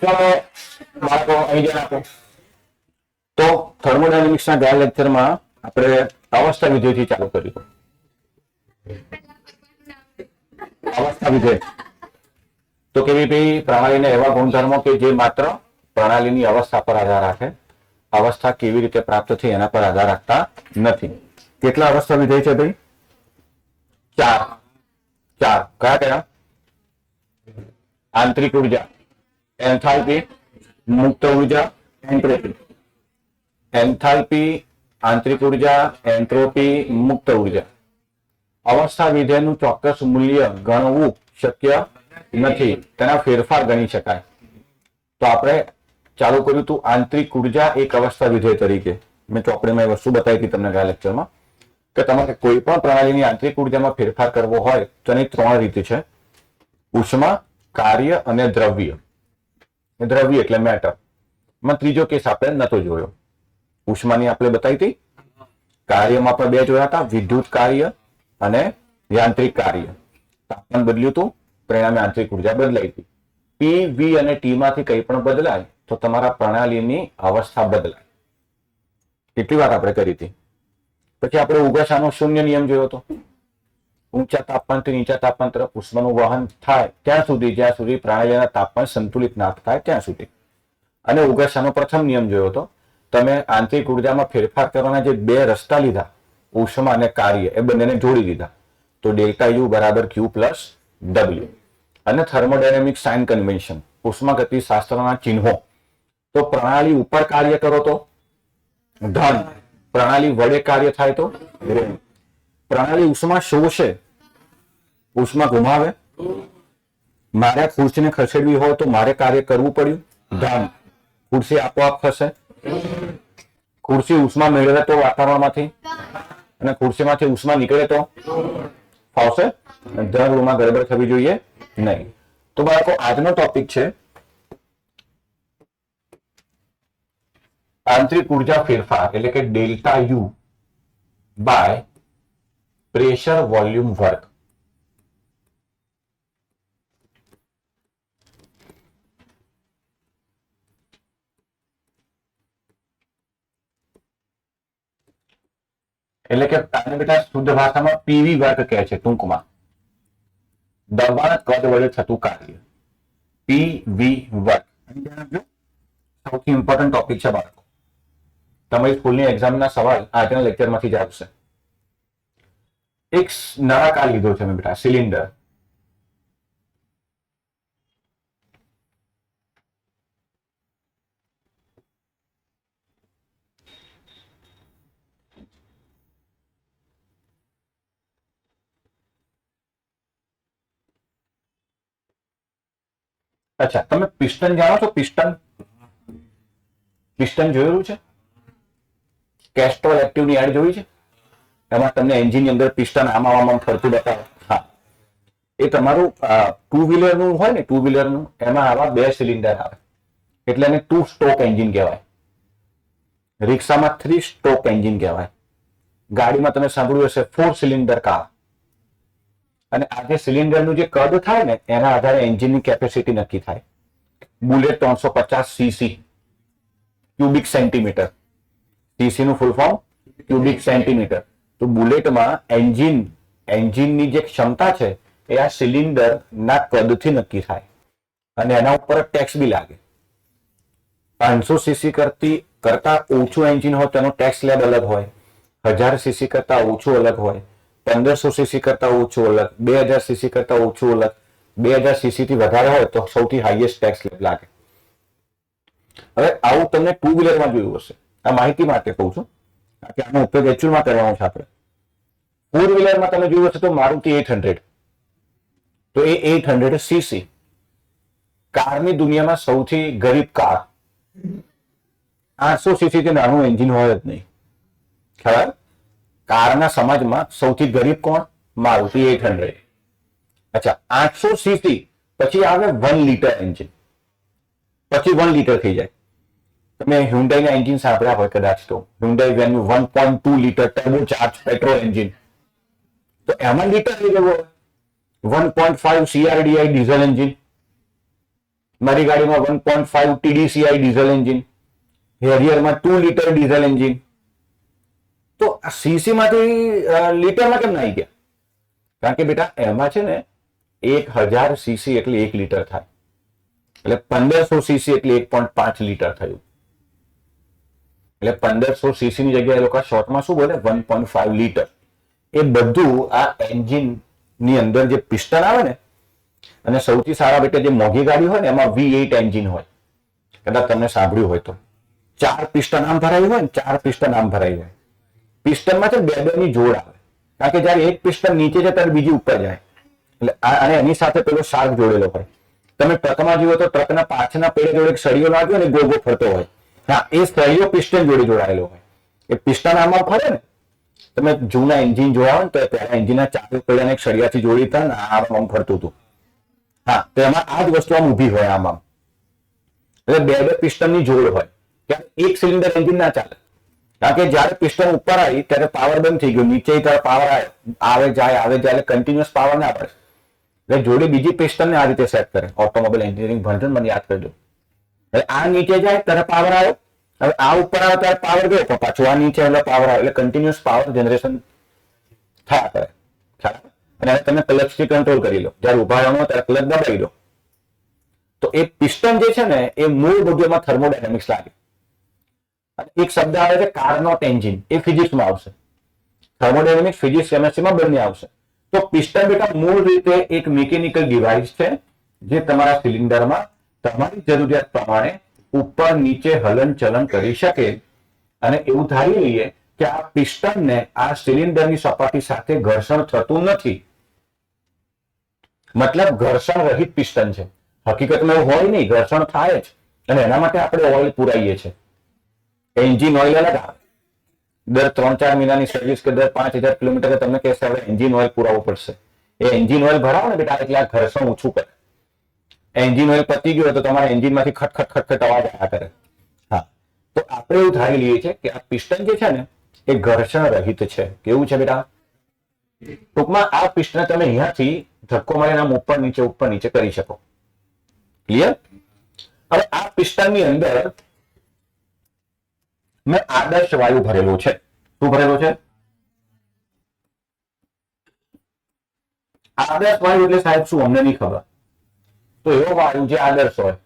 ચલો બાળકો અહીં ધ્યાન આપો. તો થર્મોડાયનેમિક્સના ગયા લેક્ચરમાં આપણે અવસ્થા વિધેયથી ચાલુ કર્યું. અવસ્થા વિધેય તો કેવી ભાઈ પ્રણાલીના એવા ગુણધર્મો કે જે માત્ર પ્રણાલીની અવસ્થા પર આધાર રાખે, અવસ્થા કેવી રીતે પ્રાપ્ત થઈ એના પર આધાર રાખતા નથી. કેટલા અવસ્થા વિધેય છે ભાઈ? ચાર. કયા કયા? આંતરિક ઉર્જા, એન્થાલ્પી, મુક્ત ઉર્જા, એન્ટ્રોપી. એન્થાલ્પી, આંતરિક ઉર્જા, એન્ટ્રોપી, મુક્ત ઉર્જા. અવસ્થા વિધેયનું ચોક્કસ મૂલ્ય ગણવું શક્ય નથી, તેના ફેરફાર ગણી શકાય. તો આપણે ચાલુ કર્યું હતું આંતરિક ઉર્જા એક અવસ્થા વિધેય તરીકે. મેં ચોપડીમાં એ વસ્તુ બતાવી હતી તમને ગયા લેક્ચરમાં કે તમારે કોઈ પણ પ્રણાલીની આંતરિક ઉર્જામાં ફેરફાર કરવો હોય તો એની ત્રણ રીત છે: ઉષ્મા, કાર્ય અને દ્રવ્ય. દ્રવ્ય એટલે મેટર. માં ત્રીજો કેસ આપણે નતો જોયો. ઉષ્માની આપણે બતાવી હતી, કાર્યમાં આપણે બે જોયા હતા, વિદ્યુત કાર્ય અને યાંત્રિક કાર્ય. તાપમાન બદલ્યું હતું, પરિણામે આંતરિક ઉર્જા બદલાઈ હતી. પી, વી અને ટી માંથી કંઈ પણ બદલાય તો તમારા પ્રણાલીની અવસ્થા બદલાય. કેટલી વાર આપણે કરી હતી. પછી આપણે ઉગાશાનો શૂન્ય નિયમ જોયો હતો. ઊંચા તાપમાનથી નીચા તાપમાન તરફ ઉષ્માનું વહન થાય ત્યાં સુધી, જ્યાં સુધી પ્રણાલીના તાપમાન સંતુલિત ના થાય ત્યાં સુધી. અને ઉગાશાનો પ્રથમ નિયમ જોયો હતો. તમે આંતરિક ઉર્જામાં ફેરફાર કરવાના જે બે રસ્તા લીધા, ઉષ્મા અને કાર્ય, એ બંનેને જોડી દીધા. તો ડેલ્ટા યુ બરાબર ક્યુ પ્લસ ડબલ્યુ. અને થર્મોડાયનેમિક સાઇન કન્વેન્શન, ઉષ્માગતિ શાસ્ત્રના ચિહ્નો. તો પ્રણાલી ઉપર કાર્ય કરો તો ધન, પ્રણાલી વડે કાર્ય થાય તો ઋણ. પ્રણાલી ઉષ્મા શોષે, ઉષ્મા ગુમાવે. મારે ખુરશીને ખસેડવી હોય તો મારે કાર્ય કરવું પડ્યું, ધન. ખુરશી આપોઆપ ખસે. ખુરશી ઉષ્મા મેળવે તો વાતાવરણમાંથી, અને ખુરશીમાંથી ઉષ્મા નીકળે તો ફાવશે. ધન ઋણમાં ગડબડ થવી જોઈએ નહીં. તો બાળકો આજનો ટોપિક છે આંતરિક ઉર્જા ફેરફાર, એટલે કે delta U by pressure volume work. એટલે કે બેટા શુદ્ધ ભાષામાં પીવી વર્ક કહે છે ટૂંકમાં. દબાણ કદ વડે થતું કાર્ય, પીવી વર્ક. સૌથી ઇમ્પોર્ટન્ટ ટોપિક છે બાળકો. તમારી સ્કૂલની એક્ઝામના સવાલ આજના લેક્ચરમાંથી જ આવશે. એક નળાકાર લીધો છે મેં બેટા, સિલિન્ડર. અચ્છા, તમે પિસ્ટન જાણો છો? પિસ્ટન જોયેલું છે? કેસ્ટ્રોલ એક્ટિવની એડ જોઈ છે? એમાં તમને એન્જિનની અંદર પિસ્ટન આમાં ફરતું બતાવે. હા, એ તમારું ટુ વ્હીલરનું હોય ને, ટુ વ્હીલરનું, એમાં આવા બે સિલિન્ડર આવે એટલે એને 2 સ્ટ્રોક એન્જિન કહેવાય. રિક્ષામાં 3 સ્ટ્રોક એન્જિન કહેવાય. ગાડીમાં તમે સાંભળ્યું હશે 4 સિલિન્ડર કાર. અને આ જે સિલિન્ડરનું જે કદ થાય ને એના આધારે એન્જિનની કેપેસિટી નક્કી થાય. Bullet 350 CC, cubic centimetre. CC નું ફૂલ ફોર્મ ક્યુબિક સેન્ટીમીટર. તો બુલેટમાં એન્જિનની જે ક્ષમતા છે એ આ સિલિન્ડર ના કદથી નક્કી થાય. અને એના ઉપર ટેક્સ બી લાગે. 500 સીસી કરતા ઓછું એન્જિન હોય તેનો ટેક્સ સ્લેબ અલગ હોય, 1000 સીસી કરતા ઓછું અલગ હોય, 1500 સીસી કરતા ઓછું અલગ, 2000 સીસી કરતા ઓછું અલગ, 2000 સીસી થી વધારે હોય તો સૌથી હાઈએસ્ટ ટેક્સ સ્લેબ લાગે. હવે આવું તમને ટુ વ્હીલરમાં જોયું હશે. આ માહિતી માટે કહું છું કે આનો ઉપયોગ એકચ્યુઅલમાં કરવાનો છે આપણે. ફોર વ્હીલરમાં તમે જોયું હશે તો મારુતિ 800, તો એ 800 સીસી. કારની દુનિયામાં સૌથી ગરીબ કાર 800 સીસી થી નાનું એન્જિન હોય જ નહીં. ખ્યાલ? કારના સમાજમાં સૌથી ગરીબ કોણ? મારુતિ 800. અચ્છા, 800 સીસી પછી આવે 1 લીટર એન્જિન. પછી 1 લીટર થઈ જાય. તમે હ્યુન્ડાઈના એન્જિન સાંભળ્યા હોય કદાચ તો. Hyundai venue 1.2 litre turbo charge petrol engine. તો એમાં લીટર થઈ ગયું. 1.5 CRDI ડીઝલ એન્જિન, મારી ગાડીમાં 1.5 TDCI ડીઝલ એન્જિન, હેરિયરમાં 2 લીટર ડીઝલ એન્જિન. તો આ સીસી માંથી લીટરમાં કેમ ના આવી ગયા? કારણ કે બેટા એમાં છે ને 1000 સીસી એટલે 1 લીટર થાય, એટલે 1500 સીસી એટલે 1.5 લીટર થયું. એટલે 1500 સીસી ની જગ્યાએ લોકો શોર્ટમાં શું બોલે 1.5 લીટર. એ બધું આ એન્જિન ની અંદર જે પિસ્ટન આવે ને, અને સૌથી સારા બેટા જે મોંઘી ગાડી હોય ને એમાં V8 એન્જિન હોય, કદાચ તમને સાંભળ્યું હોય તો. 4 પિસ્ટન આમ ભરાયું હોય ને, 4 પિસ્ટન આમ ભરાયું હોય. પિસ્ટનમાં છે 2 ની જોડ આવે, કારણ કે જયારે એક પિસ્ટન નીચે જાય ત્યારે બીજી ઉપર જાય, એટલે અને એની સાથે પેલો શાર્ક જોડેલો હોય. તમે ટ્રકમાં જુઓ તો ટ્રકના પાછળના પેડે જોડે એક સળિયો લાગ્યો ને ગોળ ગોળ ફરતો હોય. હા, એ સળિયો પિસ્ટન જોડે જોડાયેલો હોય. એ પિસ્ટન આમાં ફરે ને, તમે જૂના એન્જિન જોયા હોય ને તો પહેલા એન્જિનના 4 પેડાને એક સળિયાથી જોડી હતા ને આમ ફરતું હતું. હા, તો એમાં આ જ વસ્તુ આમ ઊભી હોય આમ. એટલે 2 પિસ્ટનની જોડ હોય. એક સિલિન્ડર એન્જિન ના ચાલે, કારણ કે જયારે પિસ્ટન ઉપર આવી ત્યારે પાવર બંધ થઈ ગયો, નીચે ત્યારે પાવર આવે જાય એટલે કન્ટિન્યુઅસ પાવર ના પડે. એટલે જોડે બીજી પિસ્ટનને આ રીતે સેટ કરે. ઓટોમોબાઈલ એન્જિનિયરિંગ ભણજો મને યાદ કરજો. એટલે આ નીચે જાય ત્યારે પાવર આવ્યો, હવે આ ઉપર આવે ત્યારે પાવર ગયો, પણ પાછું આ નીચે એટલે પાવર આવે, એટલે કન્ટિન્યુઅસ પાવર જનરેશન થયા કરે. અને તમે ક્લચથી કંટ્રોલ કરી લો, જયારે ઉભા રહેવાનું ત્યારે ક્લચ દબાવી દો. તો એ પિસ્ટન જે છે ને એ મૂળ બધું થર્મોડાયનેમિક્સ લાગે. એક શબ્દ આવે છે કાર્નોટ એન્જિન, એ ફિઝિક્સમાં આવશે. થર્મોડાયનેમિક્સ, ફિઝિક્સ, કેમેસ્ટ્રીમાં બંને આવશે. તો પિસ્ટન બેટા મૂળ રીતે એક મિકેનિકલ ડિવાઇસ છે જે તમારા સિલિન્ડરમાં તમારી જરૂરિયાત પ્રમાણે ઉપર નીચે હલન ચલન કરી શકે. અને એવું ધારી લઈએ કે આ પિસ્ટનને આ સિલિન્ડરની સપાટી સાથે ઘર્ષણ થતું નથી, મતલબ ઘર્ષણ રહિત પિસ્ટન છે. હકીકતમાં એવું હોય નહીં, ઘર્ષણ થાય જ, અને એના માટે આપણે ઓઇલ પુરાઈએ છીએ. એન્જિન ઓઇલ અલગ આવે, દર 3-4 મહિનાની સર્વિસ કે દર 5000 કિલોમીટર તમને કહેશે હવે એન્જિન ઓઇલ પુરાવવું પડશે. એ એન્જિન ઓઇલ ભરાવો ને બેટા એટલે આ ઘર્ષણ ઓછું કરે. એન્જિન ઓઇલ પતી ગયું તો તમારા એન્જિનમાંથી ખટખટ અવાજ આવ્યા કરે. હા, તો આપણે એવું ધારી લઈએ છીએ કે આ પિસ્ટન જે છે ને એ ઘર્ષણ રહિત છે. કેવું છે બેટા? ટૂંકમાં આ પિસ્ટન તમે અહીંયાથી ધક્કો મારીને આમ ઉપર નીચે કરી શકો. ક્લિયર? હવે આ પિસ્ટનની અંદર મેં આદર્શ વાયુ ભરેલો છે. શું ભરેલો છે? આદર્શ વાયુ એટલે સાહેબ શું, અમને નહીં ખબર. તો એવો વાયુ જે આદર્શ હોય,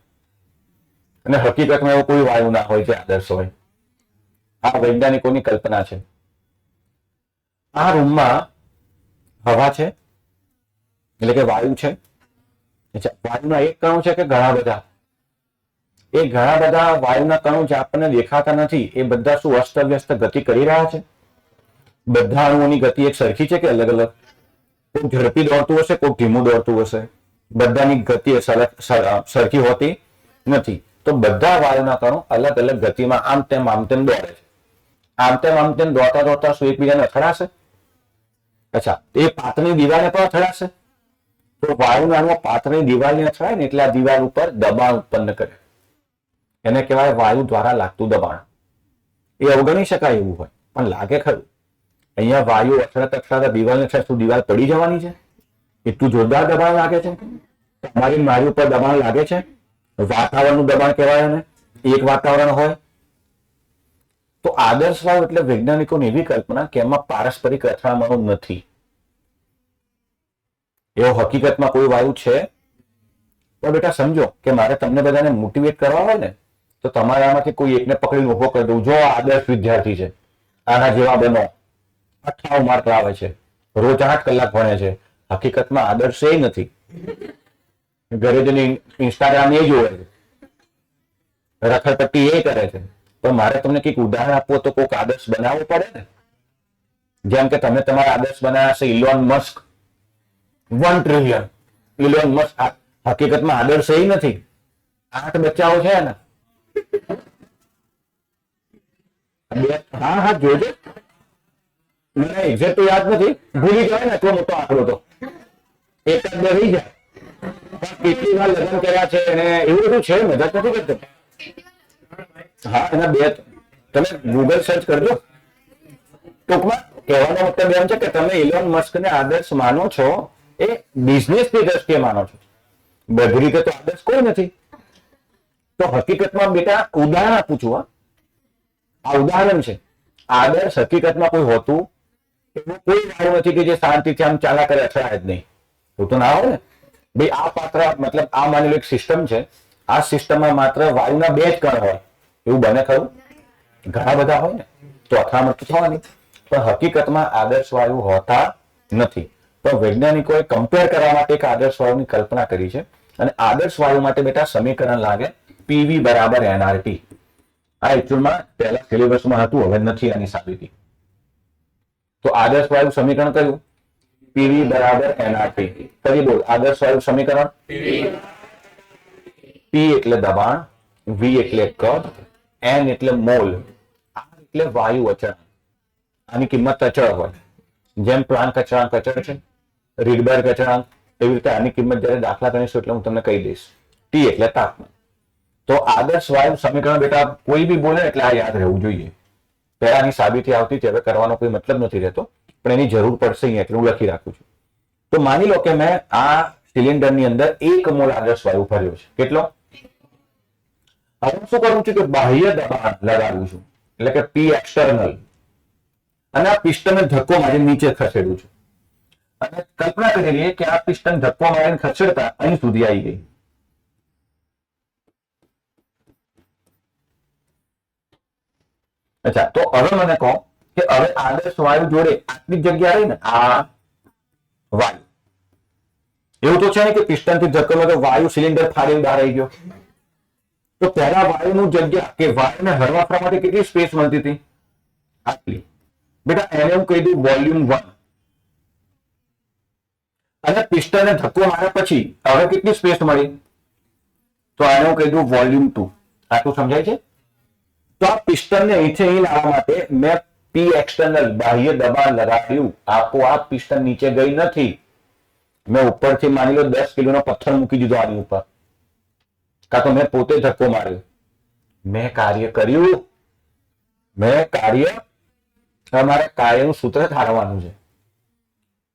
અને હકીકતમાં એવો કોઈ વાયુ ના હોય જે આદર્શ હોય. આ વૈજ્ઞાનિકોની કલ્પના છે. આ રૂમમાં હવા છે, એટલે કે વાયુ છે. વાયુના એક કણો છે કે ઘણા બધા? એ ઘણા બધા વાયુના કણો જે આપણને દેખાતા નથી એ બધા શું અસ્તવ્યસ્ત ગતિ કરી રહ્યા છે? બધા અણુઓની ગતિ એક સરખી છે કે અલગ અલગ? કોઈ ઝડપી દોડતું હશે, કોઈ ધીમું દોડતું હશે. બધાની ગતિ સરખી હોતી નથી. તો બધા વાયુના કણો અલગ અલગ ગતિમાં આમ તેમ દોડે છે. આમ તેમ દોડતા શું એકબીજાને અથડાશે? અચ્છા, એ પાતળી દિવાલને પણ અથડાશે. તો વાયુના અણુઓ પાતળી દિવાલને અથડાય ને એટલે આ દિવાલ ઉપર દબાણ ઉત્પન્ન કરે. એને કહેવાય વાયુ દ્વારા લાગતું દબાણ. એ અવગણી શકાય એવું હોય, પણ લાગે ખરું. અહીંયા વાયુ અથડાતા દિવાલને શું દિવાલ પડી જવાની છે? એટલું જોરદાર દબાણ લાગે છે. તમારી મારી ઉપર દબાણ લાગે છે. વાતાવરણનું દબાણ કહેવાય એને. એક વાતાવરણ હોય તો આદર્શ વાયુ એટલે વૈજ્ઞાનિકોની એવી કલ્પના કે એમાં પારસ્પરિક અથડામણો નથી. એવો હકીકતમાં કોઈ વાયુ છે? તો બેટા સમજો કે મારે તમને બધાને મોટિવેટ કરવા હોય ને તો તમારે આમાંથી કોઈ એકને પકડીને ઉભો કરી દઉં. જો આદર્શ વિદ્યાર્થી છે, આના જેવા બનો, 98 માર્ક લાવે છે, રોજ 8 કલાક ભણે છે. હકીકતમાં આદર્શ એ નથી. ઘરે જઈને ઇન્સ્ટાગ્રામ એ જોવે છે, રખડપટ્ટી એ કરે છે. પણ મારે તમને કંઈક ઉદાહરણ આપવું તો કોઈક આદર્શ બનાવવો પડે ને. જેમ કે તમે તમારા આદર્શ બનાવ્યા છે Elon Musk, 1 trillion. Elon Musk હકીકતમાં આદર્શ એ નથી. 8 બચ્ચાઓ છે ને. હા જોજો, મને એક્ઝેક્ટ તો યાદ નથી, ભૂલી જાય ને એટલો મોટો આંકડો તો એક જ બે રહી જાય. કેટલી વાર લગ્ન કર્યા છે એને એવું બધું છે, મજાક નથી કરતો. હા, એના 2 તમે ગૂગલ સર્ચ કરજો. ટૂંકમાં કહેવાનો મતલબ એમ છે કે તમે ઇલોન મસ્કને આદર્શ માનો છો એ બિઝનેસ ની દ્રષ્ટિએ માનો છો, બધી રીતે તો આદર્શ કોઈ નથી. તો હકીકતમાં બેટા ઉદાહરણ આપું છું. આ ઉદાહરણ છે. આદર્શ હકીકતમાં કોઈ હોતું એવું કોઈ વાયુ નથી કે જે શાંતિથી આમ ચાલા કરે, અથડાય જ નહીં. એવું તો ના હોય ને ભાઈ. આ પાત્ર મતલબ આ માની લો એક સિસ્ટમ છે, આ સિસ્ટમમાં માત્ર વાયુના 2 જ કણ હોય, એવું બને ખરું? ઘણા બધા હોય ને તો અથડામણ તો થવાની. પણ હકીકતમાં આદર્શ વાયુ હોતા નથી. તો વૈજ્ઞાનિકોએ કમ્પેર કરવા માટે એક આદર્શ વાયુની કલ્પના કરી છે. અને આદર્શ વાયુ માટે બેટા સમીકરણ લાગે પીવી બરાબર એનઆરટી. આ એકચ્યુઅલમાં પહેલા સિલેબસમાં હતું, હવે નથી આની સાબિતી. તો આદર્શ વાયુ સમીકરણ કયું? પીવી બરાબર એનઆરટી. ફરી બોલ, આદર્શ વાયુ સમીકરણ પી એટલે દબાણ, વી એટલે કદ, એન એટલે મોલ, આર એટલે વાયુ અચળાંક. આની કિંમત અચળ હોય. જેમ પ્લાન્ક અચળાંક અચળ છે, રીડબર્ગ અચળાંક, એવી રીતે આની કિંમત જ્યારે દાખલા ગણીશું એટલે હું તમને કહી દઈશ. ટી એટલે તાપમાન. તો આદર્શ વાયુ સમીકરણ બેટા કોઈ બી બોલે એટલે આ યાદ રહેવું જોઈએ. પહેલાની સાબિતી આવતી હતી, હવે કરવાનો કોઈ મતલબ નથી રહેતો, પણ એની જરૂર પડશે અહીંયા એટલે હું લખી રાખું છું. તો માની લો કે મેં આ સિલિન્ડરની અંદર 1 મોલ આદર્શ વાયુ ભર્યો છે. કેટલો? હવે હું શું કરું છું કે બાહ્ય દબાણ લગાડું છું, એટલે કે પી એક્સટર્નલ, અને આ પિસ્ટનને ધક્કો મારી નીચે ખસેડું છું. અને કલ્પના કરી લઈએ કે આ પિસ્ટન ધક્કો મારીને ખસેડતા અહીં સુધી આવી ગઈ. અચ્છા, તો હવે મને કહો કે હવે આદર્શ વાયુ જોડે આટલી જગ્યા રહી ને, આ વાયુ એવું તો છે ને કે પિસ્ટન થી ધક્કો માર્યો, વાયુ સિલિન્ડર ફાડીને બહાર આવી ગયો. તો પહેલા વાયુનું જગ્યા કે વાયુને હરવા ફરવા માટે કેટલી સ્પેસ મળતી હતી? આટલી. બેટા એને હું કહી દઉં વોલ્યુમ 1. અને પિસ્ટનને ધક્કો માર્યા પછી હવે કેટલી સ્પેસ મળી? તો આને હું કહી દઉં વોલ્યુમ 2. આટલું સમજાય છે? તો આ પિસ્ટનને અહીંથી અહીં લાવવા માટે મેં પી એક્સટર્નલ બાહ્ય દબાણ લગાવ્યું. આપોઆપ પિસ્ટન નીચે ગઈ નથી. મેં ઉપરથી માની લો 10 કિલોનો પથ્થર મૂકી દીધો આની ઉપર, કાં તો મેં પોતે ધક્કો માર્યો. મેં કાર્ય કર્યું. અમારે કાર્યનું સૂત્ર ધારવાનું છે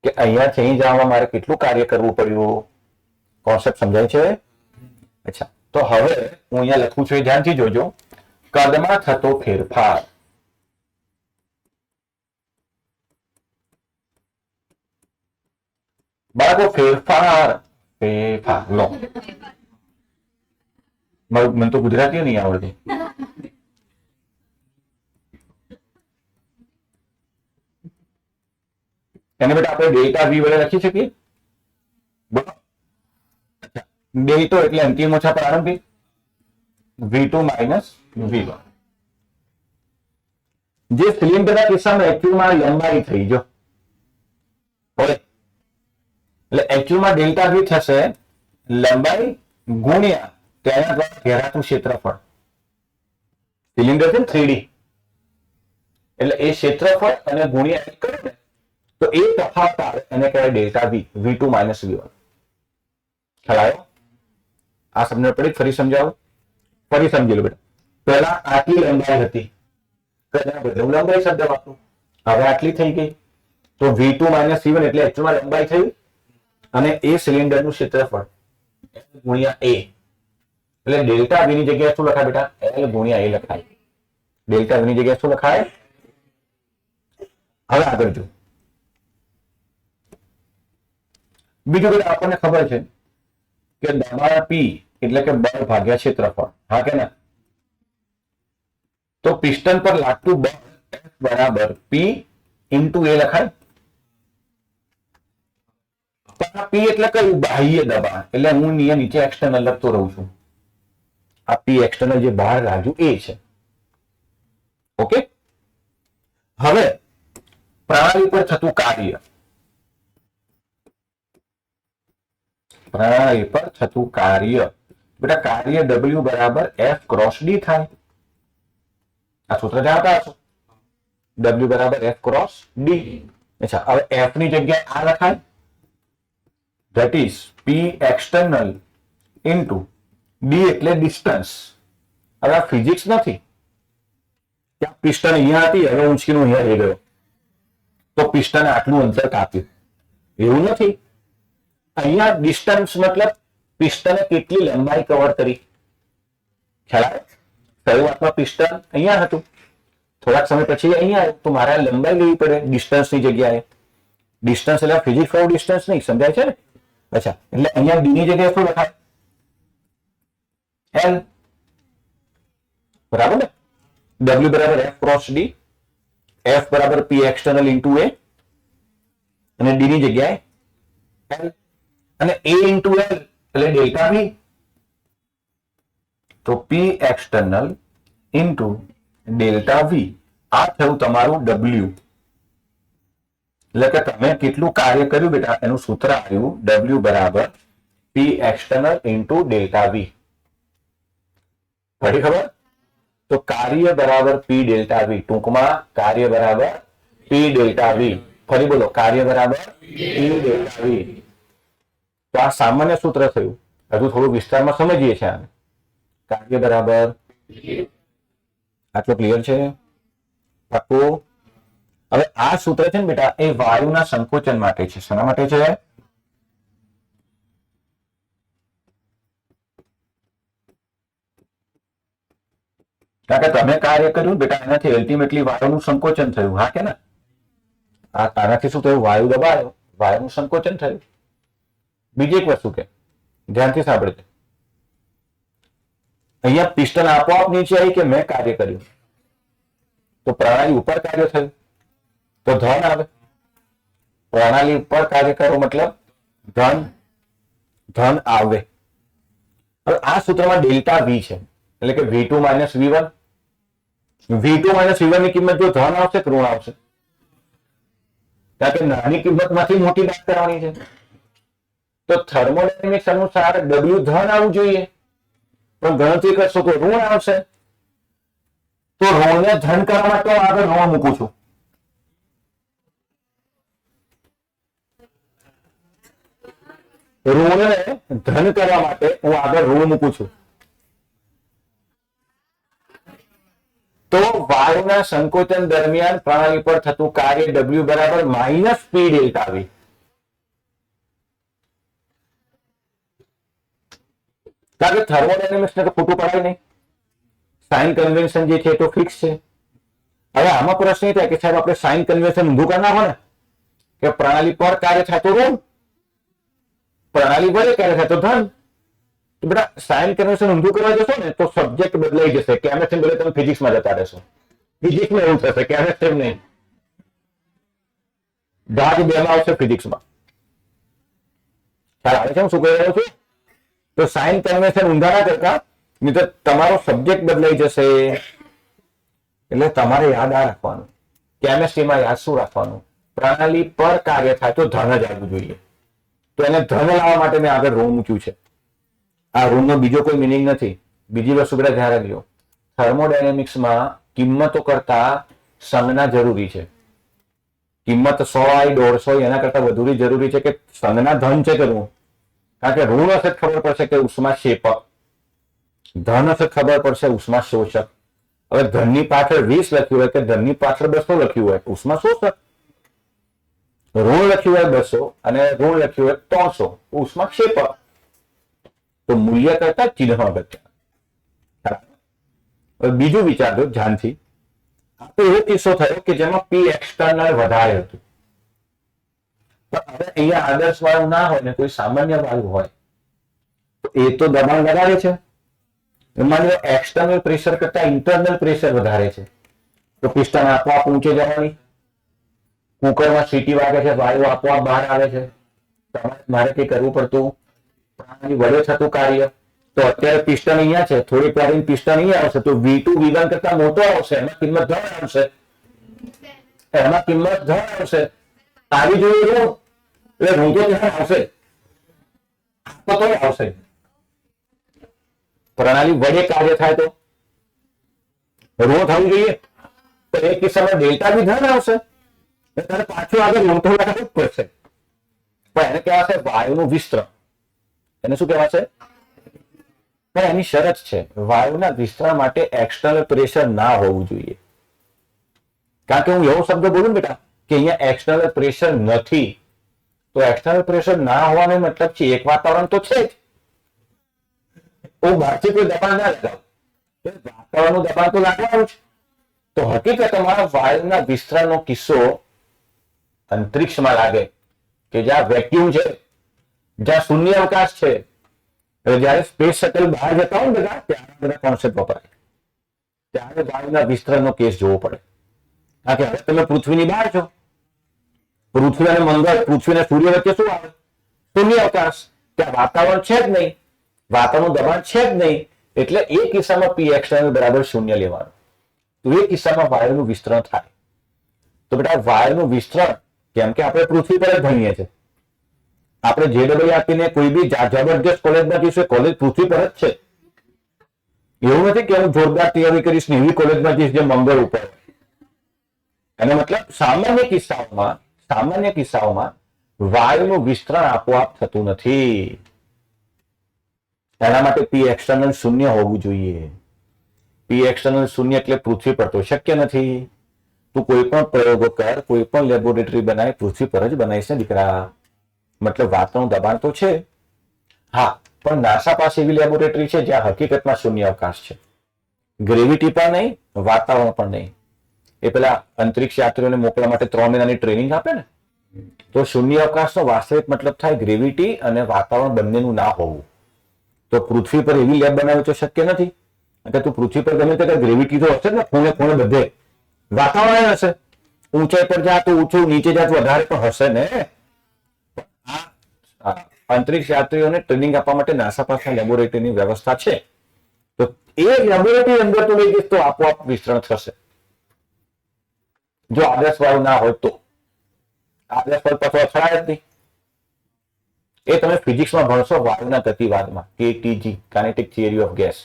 કે અહીંયાથી અહીં જવામાં મારે કેટલું કાર્ય કરવું પડ્યું. કોન્સેપ્ટ સમજાય છે? અચ્છા, તો હવે હું અહીંયા લખું છું, એ ધ્યાનથી જોજો. કદમાં થતો ફેરફાર બાળકો, ફેરફાર લો. મને તો ગુજરાતી નહીં આવડતી. એને બેટા આપણે ડેલ્ટા વી વડે લખી શકીએ. બોલો. ડેલ્ટો એટલે અંતિમ ઓછા પ્રારંભિક, V2 માઇનસ V1. જે સિલિન્ડરના કિસ્સામાં એકચ્યુઅલમાં લંબાઈ થઈ જો હોય, એટલે એકચ્યુઅલમાં ડેલ્ટા વી થશે લંબાઈ ગુણ્યા તેના દ્વારા ઘેરાતું ક્ષેત્રફળ. સિલિન્ડર છે 3D, એટલે એ ક્ષેત્રફળ અને ગુણ્યા કરે ને તો એ તફાવત આવે, એને કહેવાય ડેલ્ટા વી, V2 માઇનસ V1. ખ્યાલ આવ્યો? આ સમજણ પડી? ફરી સમજાવું, ફરી સમજી લો બેટા. પહેલા આટલી લંબાઈ હતી, લંબાઈ શબ્દ વાપરું. હવે આટલી થઈ ગઈ, તો V2 માઇનસ V1 એટલે એકચ્યુઅલમાં લંબાઈ થઈ, અને એ સિલિન્ડરનું ક્ષેત્રફળ ગુણ્યા A, એટલે ડેલ્ટા વી ની જગ્યાએ શું લખાય બેટા? L ગુણ્યા A લખાય. ડેલ્ટા વી ની જગ્યાએ શું લખાય? હવે આગળ જો. બીજું બેટા આપણને ખબર છે કે દબાણ P એટલે કે બળ ભાગ્યા ક્ષેત્રફળ. હા કે ના? તો પિસ્ટન પર લાગતું બળ F બરાબર P ઇન્ટુ A લખાય. P એટલે કયું? બાહ્ય દબાણ. એટલે હું અહીંયા નીચે એક્સટર્નલ લખતો રહું છું. આ P એક્સટર્નલ જે બહાર લાગ્યું એ છે. ઓકે, હવે પ્રણાલી પર થતું કાર્ય. પ્રણાલી પર થતું કાર્ય બેટા, કાર્ય W બરાબર F ક્રોસ D થાય. આ સૂત્ર જાણતા હશો, W બરાબર F ક્રોસ D. અચ્છા, હવે F ની જગ્યાએ આ લખાય, that is P external into D એટલે ડિસ્ટન્સ. હવે આ ફિઝિક્સ નથી. ત્યાં પિસ્ટન અહીંયા હતી, હવે ઊંચકીનું અહીંયા લઈ ગયો, તો પિસ્ટને આટલું અંતર કાપ્યું, એવું નથી. અહીંયા ડિસ્ટન્સ મતલબ પિસ્ટને કેટલી લંબાઈ કવર કરી, ખ્યાલ આવે? શરૂઆતમાં પિસ્ટન અહીંયા હતું, થોડાક સમય પછી અહીંયા આવ્યું, તો મારે લંબાઈ લેવી પડે ડિસ્ટન્સની જગ્યાએ. ડિસ્ટન્સ એટલે ફિઝિક્સ વાળું ડિસ્ટન્સ નહીં, સમજાય છે ને? અચ્છા, એટલે અહીંયા ડી ની જગ્યાએ શું લખાય? એલ, બરાબર ને? ડબલ્યુ બરાબર એફ ક્રોસ ડી, એફ બરાબર પી એક્સટર્નલ ઇન્ટુ એ, અને ડી ની જગ્યાએ એલ, અને એ ઇન્ટુ એલ એટલે ડેલ્ટા વી. તો P external into delta V, આ થયું તમારું ડબલ્યુ. એટલે કે તમે કેટલું કાર્ય કર્યું બેટા એનું સૂત્ર આવ્યું ડબલ્યુ બરાબર P external into delta V. પડી ખબર? તો કાર્ય બરાબર પી ડેલ્ટા વી, ટૂંકમાં કાર્ય બરાબર પી ડેલ્ટા વી. ફરી બોલો, કાર્ય બરાબર પી ડેલ્ટા વી. તો આ સામાન્ય સૂત્ર થયું. હજુ થોડું વિસ્તારમાં સમજીએ છીએ આને. કાર્ય બરાબર, આટલું ક્લિયર છે? પાકું? હવે આ સૂત્ર છે ને બેટા એ વાયુના સંકોચન માટે છે. શેના માટે છે? કારણ કે તમે કાર્ય કર્યું બેટા એનાથી અલ્ટિમેટલી વાયુનું સંકોચન થયું. હા કે ના? આનાથી શું થયું? વાયુ દબાયો, વાયુનું સંકોચન થયું. બીજી એક વસ્તુ કે ધ્યાનથી સાંભળજો, અહીંયા પિસ્ટન આપોઆપ નીચે આવી કે મેં કાર્ય કર્યું, તો પ્રણાલી ઉપર કાર્ય થયું તો ધન આવે. પ્રણાલી ઉપર કાર્ય કરો મતલબ ધન આવે. હવે આ સૂત્રમાં ડેલ્ટા વી છે, એટલે કે V2 minus V1. V2 minus V1 ની કિંમત જો ધન આવશે કે ઋણ આવશે? કારણ કે નાની કિંમતમાંથી મોટી વાત કરવાની છે. તો થર્મોડાયનેમિક્સ અનુસાર W ધન આવવું જોઈએ, પણ ગણતરી કરશો તો ઋણ આવશે. તો ઋણને ધન કરવા માટે હું આગળ ઋણ મૂકું છું. ઋણને ધન કરવા માટે હું આગળ ઋણ મૂકું છું. તો વાયુના સંકોચન દરમિયાન પ્રણાલી પર થતું કાર્ય W બરાબર માઇનસ પી ડેલ્ટા વી. કારણ કે થર્મોડાયનેમિક્સ ને તો ખોટું પડાય નહીં, સાઇન કન્વેન્શન જે છે તો ફિક્સ છે. હવે આમાં પ્રશ્ન એ થાય કે સાહેબ આપણે સાઇન કન્વેન્શન ઊંધું કરી નાખો ને, કે પ્રણાલી પર કાર્ય થાય તો ઋણ, પ્રણાલી વડે કાર્ય થાય તો ધન. તો બેટા સાઇન કન્વેન્શન ઊંધું કરવા જશો ને તો સબ્જેક્ટ બદલાઈ જશે. કેમેસ્ટ્રી બદલે તમે ફિઝિક્સમાં જતા રહેશો. ફિઝિક્સમાં એવું થશે, કેમેસ્ટ્રી નહીં. ભાગ 2 માં આવશે ફિઝિક્સમાં. ખ્યાલ આવે છે હું શું કહી રહ્યો છું? તો સાઇન કન્વેન્શન ઊંધા ના કરતા, નહીં તો તમારો સબ્જેક્ટ બદલાઈ જશે. એટલે તમારે યાદ આ રાખવાનું, કેમેસ્ટ્રીમાં યાદ શું રાખવાનું? પ્રણાલી પર કાર્ય થાય તો ધન જ આવવું જોઈએ. તો એને ધન લાવવા માટે મેં આગળ ઋણ મૂક્યું છે. આ ઋણનો બીજો કોઈ મિનિંગ નથી. બીજી વસ્તુ બધા ધ્યાન રાખજો, થર્મોડાયનેમિક્સમાં કિંમતો કરતા સંજ્ઞા જરૂરી છે. કિંમત 100 હોય 150 હોય એના કરતા વધુ જરૂરી છે કે સંજ્ઞા ધન છે કે ઋણ. કારણ કે ઋણ હશે ખબર પડશે કે ઉષ્મા શેપક, ધન હશે ખબર પડશે ઉષ્મા શોષક. હવે ધનની પાછળ 20 લખ્યું હોય કે ધનની પાછળ 200 લખ્યું હોય ઉષ્મા શોષક. ઋણ લખ્યું હોય 200 અને ઋણ લખ્યું હોય 300 ઉષ્મા ક્ષેપક. તો મૂલ્ય કરતા ચિહ્ન અગત્ય. બીજું વિચારજો ધ્યાનથી. તો એવો કિસ્સો થયો કે જેમાં પી એક્સટર્નલ વધારે હતું. પણ હવે અહીંયા આદર્શ વાયુ ના હોય ને કોઈ સામાન્ય વાયુ હોય તો એ તો દબાણ લગાડે છે. માની લો એક્સટર્નલ પ્રેશર કરતા ઇન્ટરનલ પ્રેશર વધારે છે તો પિસ્ટન આપોઆપ ઊંચે જવાની. કુકરમાં સીટી વાગે છે, વાયુ આપોઆપ બહાર આવે છે. મારે કઈ કરવું પડતું? પ્રણાલી વડે થતું કાર્ય. તો અત્યારે પિસ્ટન અહીંયા છે, થોડીક વાર પિસ્ટન અહીંયા આવશે તો V2 V1 કરતા મોટો આવશે, એમાં કિંમત ધન આવશે. આવી જોઈએ ઋણ, એટલે ઋણ તો ધ્યાન આવશે, તો આવશે. પ્રણાલી વડે કાર્ય થાય તો ઋણ થવું જોઈએ. તો એ કિસ્સામાં ડેલ્ટા બી ધન આવશે, તારે પાછું આગળ ઋણ તો લગાડવું જ પડશે. પણ એને કહેવાશે વાયુનું વિસ્તરણ. એને શું કહેવાશે? પણ એની શરત છે, વાયુના વિસ્તરણ માટે એક્સટર્નલ પ્રેશર ના હોવું જોઈએ. કારણ કે હું એવો શબ્દ બોલું બેટા કે અહીંયા એક્સટર્નલ પ્રેશર નથી, તો એક્સટર્નલ પ્રેશર ના હોવાનો મતલબ છે એક વાતાવરણ તો છે જ, બહારથી કોઈ દબાણ ના લગાવ, વાતાવરણનું દબાણ તો લાગવાનું છે. તો હકીકતમાં વાયુના વિસ્તરણનો કિસ્સો અંતરિક્ષમાં લાગે કે જ્યાં વેક્યુમ છે, જ્યાં શૂન્ય અવકાશ છે. જયારે સ્પેસ શટલ બહાર જતા હોય ને બધા, ત્યારે બધા કોન્સેપ્ટ વપરાય, ત્યારે વાયુના વિસ્તરણનો કેસ જોવો પડે. કારણ કે હવે તમે પૃથ્વીની બહાર છો, પૃથ્વી અને મંગળ, પૃથ્વી અને સૂર્ય વચ્ચે શું આવે? શૂન્ય અવકાશ. ત્યાં વાતાવરણ છે જ નહીં, વાતાવરણનું દબાણ છે જ નહીં, એટલે એ કિસ્સામાં પી એક્સટર્નલ બરાબર શૂન્ય લેવાનું. તો એ કિસ્સામાં વાયુનું વિસ્તરણ થાય. તો બેટા વાયુનું વિસ્તરણ, કેમ કે આપણે પૃથ્વી પર જ ભણીએ છીએ, આપણે જે આપીને કોઈ બી જબરજસ્ત કોલેજમાં જઈશું, કોલેજ પૃથ્વી પર જ છે. એવું નથી કે હું જોરદાર તૈયારી કરીશ ને એવી કોલેજમાં જઈશ જે મંગળ ઉપર. એનો મતલબ સામાન્ય કિસ્સાઓમાં વાયુનું વિસ્તરણ આપોઆપ થતું નથી. એના માટે પી એક્સટર્નલ શૂન્ય હોવું જોઈએ. પી એક્સટર્નલ શૂન્ય એટલે પૃથ્વી પર તો શક્ય નથી. તું કોઈ પણ પ્રયોગો કર, કોઈ પણ લેબોરેટરી બનાય, પૃથ્વી પર જ બનાવીશ ને દીકરા. મતલબ વાતાવરણ દબાણ તો છે, હા, પણ નાસા પાસે એવી લેબોરેટરી છે જ્યાં હકીકતમાં શૂન્ય અવકાશ છે. ગ્રેવિટી પણ નહીં, વાતાવરણ પણ નહીં. એ પેલા અંતરિક્ષ યાત્રીઓને મોકલવા માટે 3 મહિનાની ટ્રેનિંગ આપે ને, તો શૂન્ય અવકાશનો વાસ્તવિક મતલબ થાય ગ્રેવિટી અને વાતાવરણ બંનેનું ના હોવું. તો પૃથ્વી પર એવી લેબ બનાવવી તો શક્ય નથી. એટલે તું પૃથ્વી પર ગમે તે ગ્રેવિટી તો હશે ને, ખૂણે ખૂણે બધે વાતાવરણ હશે. ઊંચાઈ પર જા તો ઊંચું, નીચે જા તો વધારે તો હશે ને. અંતરિક્ષ યાત્રીઓને ટ્રેનિંગ આપવા માટે નાસા પાસે લેબોરેટરીની વ્યવસ્થા છે. તો એ લેબોરેટરી અંદર તો લઈ જઈશ તો આપોઆપ વિસ્તરણ થશે. જો આદર્શ વાયુ ના હોય તો આદર્શ વાયુ પાછો અથડાય જ નહીં. એ તમે ફિઝિક્સમાં ભણશો વાયુના ગતિવાદમાં, KTG, kinetic theory of gas.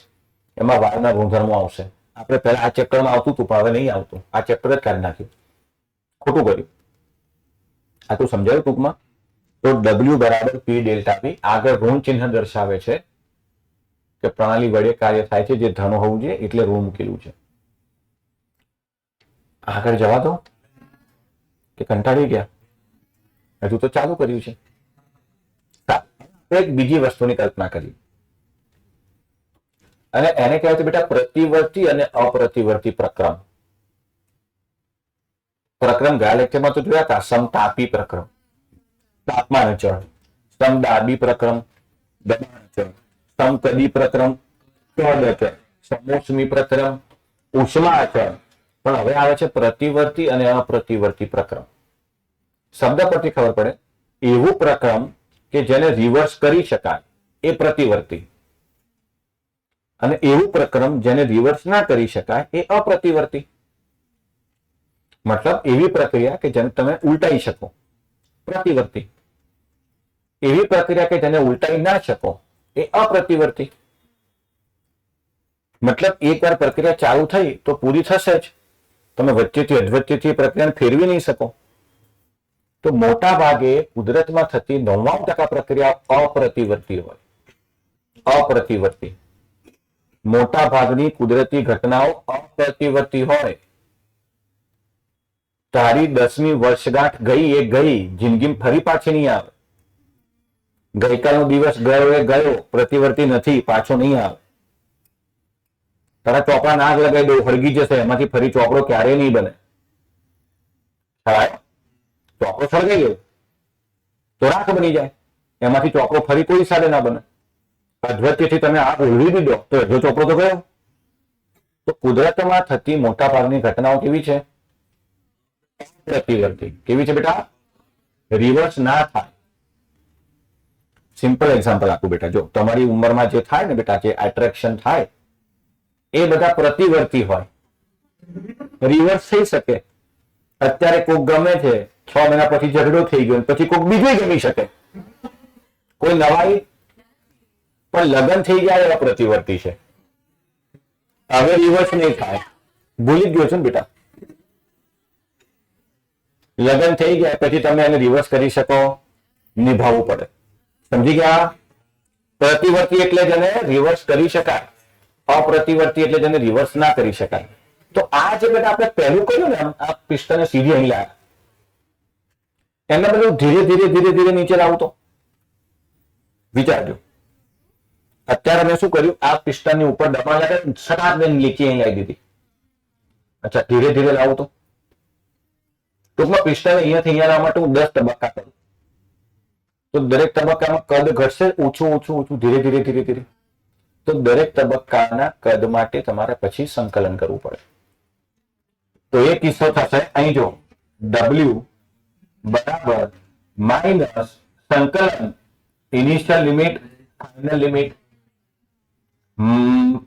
એમાં વાયુના ગુણધર્મો આવશે. આપણે પહેલા આ ચેપ્ટરમાં આવતું હતું, પણ હવે નહીં આવતું. આ ચેપ્ટર જ કાઢી નાખ્યું, ખોટું કર્યું. આ તો સમજાયું ટૂંકમાં. તો W બરાબર P ડેલ્ટા V, આગળ ઋણ ચિહ્ન દર્શાવે છે કે પ્રણાલી વડે કાર્ય થાય છે, જે ધન હોવું જોઈએ એટલે ઋણ મૂકેલું છે. આગળ જવા દો કે કંટાળી ગયા? હજુ તો ચાલુ કર્યું છે. એક બીજી વસ્તુની કલ્પના કરી, અને એને કહેવાય છે બેટા પ્રતિવર્તી અને અપ્રતિવર્તી પ્રક્રમ. પ્રક્રમ ગયા લેક્ચરમાં તો જોયા હતા, સમતાપી પ્રક્રમ, તાપમાન અચળ, સમદાબી પ્રક્રમ, દબાણ અચળ, સમકદી પ્રક્રમ, કદ અચળ, સમોષ્મી પ્રક્રમ, ઉષ્મા અચળ. પણ હવે આવે છે પ્રતિવર્તી અને અપ્રતિવર્તી પ્રક્રમ. શબ્દ પરથી ખબર પડે, એવું પ્રક્રમ કે જેને રિવર્સ કરી શકાય એ પ્રતિવર્તી, અને એવું પ્રક્રમ જેને રિવર્સ ના કરી શકાય એ અપ્રતિવર્તી. મતલબ એવી પ્રક્રિયા કે જેને તમે ઉલટાઈ શકો, પ્રતિવર્તી. એવી પ્રક્રિયા કે જેને ઉલટાઈ ના શકો એ અપ્રતિવર્તી. મતલબ એકવાર પ્રક્રિયા ચાલુ થઈ તો પૂરી થશે જ, તમે વચ્ચેથી અધવચ્ચેથી પ્રક્રિયાને ફેરવી નહીં શકો. તો મોટા ભાગે કુદરતમાં થતી 99% પ્રક્રિયા અપ્રતિવર્તી હોય. અપ્રતિવર્તી મોટા ભાગની કુદરતી ઘટનાઓ અપ્રતિવર્તી હોય. તારી 10મી વર્ષગાંઠ ગઈ એ ગઈ, જિંદગી ફરી પાછી નહીં આવે. ગઈકાલનો દિવસ ગયો એ ગયો, પ્રતિવર્તી નથી, પાછો નહીં આવે. તારા ચોપડા આગ લગાવી દો, હળગી જશે, એમાંથી ફરી ચોપડો ક્યારેય નહીં બને. ચોપડો સળગાઈ ગયો તો રાખ બની જાય, એમાંથી ચોપડો ફરી કોઈ સાથે ના બને. અધવચ્ચેથી તમે આગ ઓલવી દીધો તો એટલો ચોપડો તો ગયો. તો કુદરતમાં થતી મોટા ભાગની ઘટનાઓ કેવી છે? પ્રતિવર્તી. કેવી છે બેટા? રિવર્સ ના થાય. સિમ્પલ એક્ઝામ્પલ આપું બેટા, જો તમારી ઉંમરમાં જે થાય ને બેટા, જે એટ્રેક્શન થાય એ બધા પ્રતિવર્તી હોય. રિવર્સ થઈ શકે. અત્યારે કોક ગમે છે, 6 મહિના પછી ઝઘડો થઈ ગયો, પછી કોક બીજું ગમી શકે, કોઈ નવાઈ. પણ લગ્ન થઈ ગયા એવા પ્રતિવર્તી છે. હવે રિવર્સ નહીં થાય. ભૂલી ગયો છો ને બેટા? લગ્ન થઈ ગયા પછી તમે એને રિવર્સ કરી શકો? નિભાવવું પડે. સમજી ગયા? પ્રતિવર્તી એટલે જેને રિવર્સ કરી શકાય, અપ્રતિવર્તી એટલે જેને રિવર્સ ના કરી શકાય. તો આ જે બેટા આપણે પહેલું કહ્યું ને, આ પિસ્ટનને સીધી અહીં લાયા, એના બદલે ધીરે ધીરે ધીરે ધીરે નીચે લાવું તો વિચારજો. અત્યારે મેં શું કર્યું, આ પિસ્ટનની ઉપર દબાણ લાગે સટાક દઈને નીચે અહીં લાવી દીધી. અચ્છા ધીરે ધીરે લાવું તો ટૂંકમાં પિસ્ટન અહીંયાથી અહીંયા લાવવા માટે હું 10 તબક્કા કરું તો દરેક તબક્કામાં કદ ઘટશે, ઓછું ઓછું ઓછું ધીરે ધીરે ધીરે ધીરે. તો દરેક તબક્કાના કદ માટે તમારે પછી સંકલન કરવું પડે. તો એ કિસ્સો થશે અહીં જો W બરાબર માઇનસ સંકલન initial limit final limit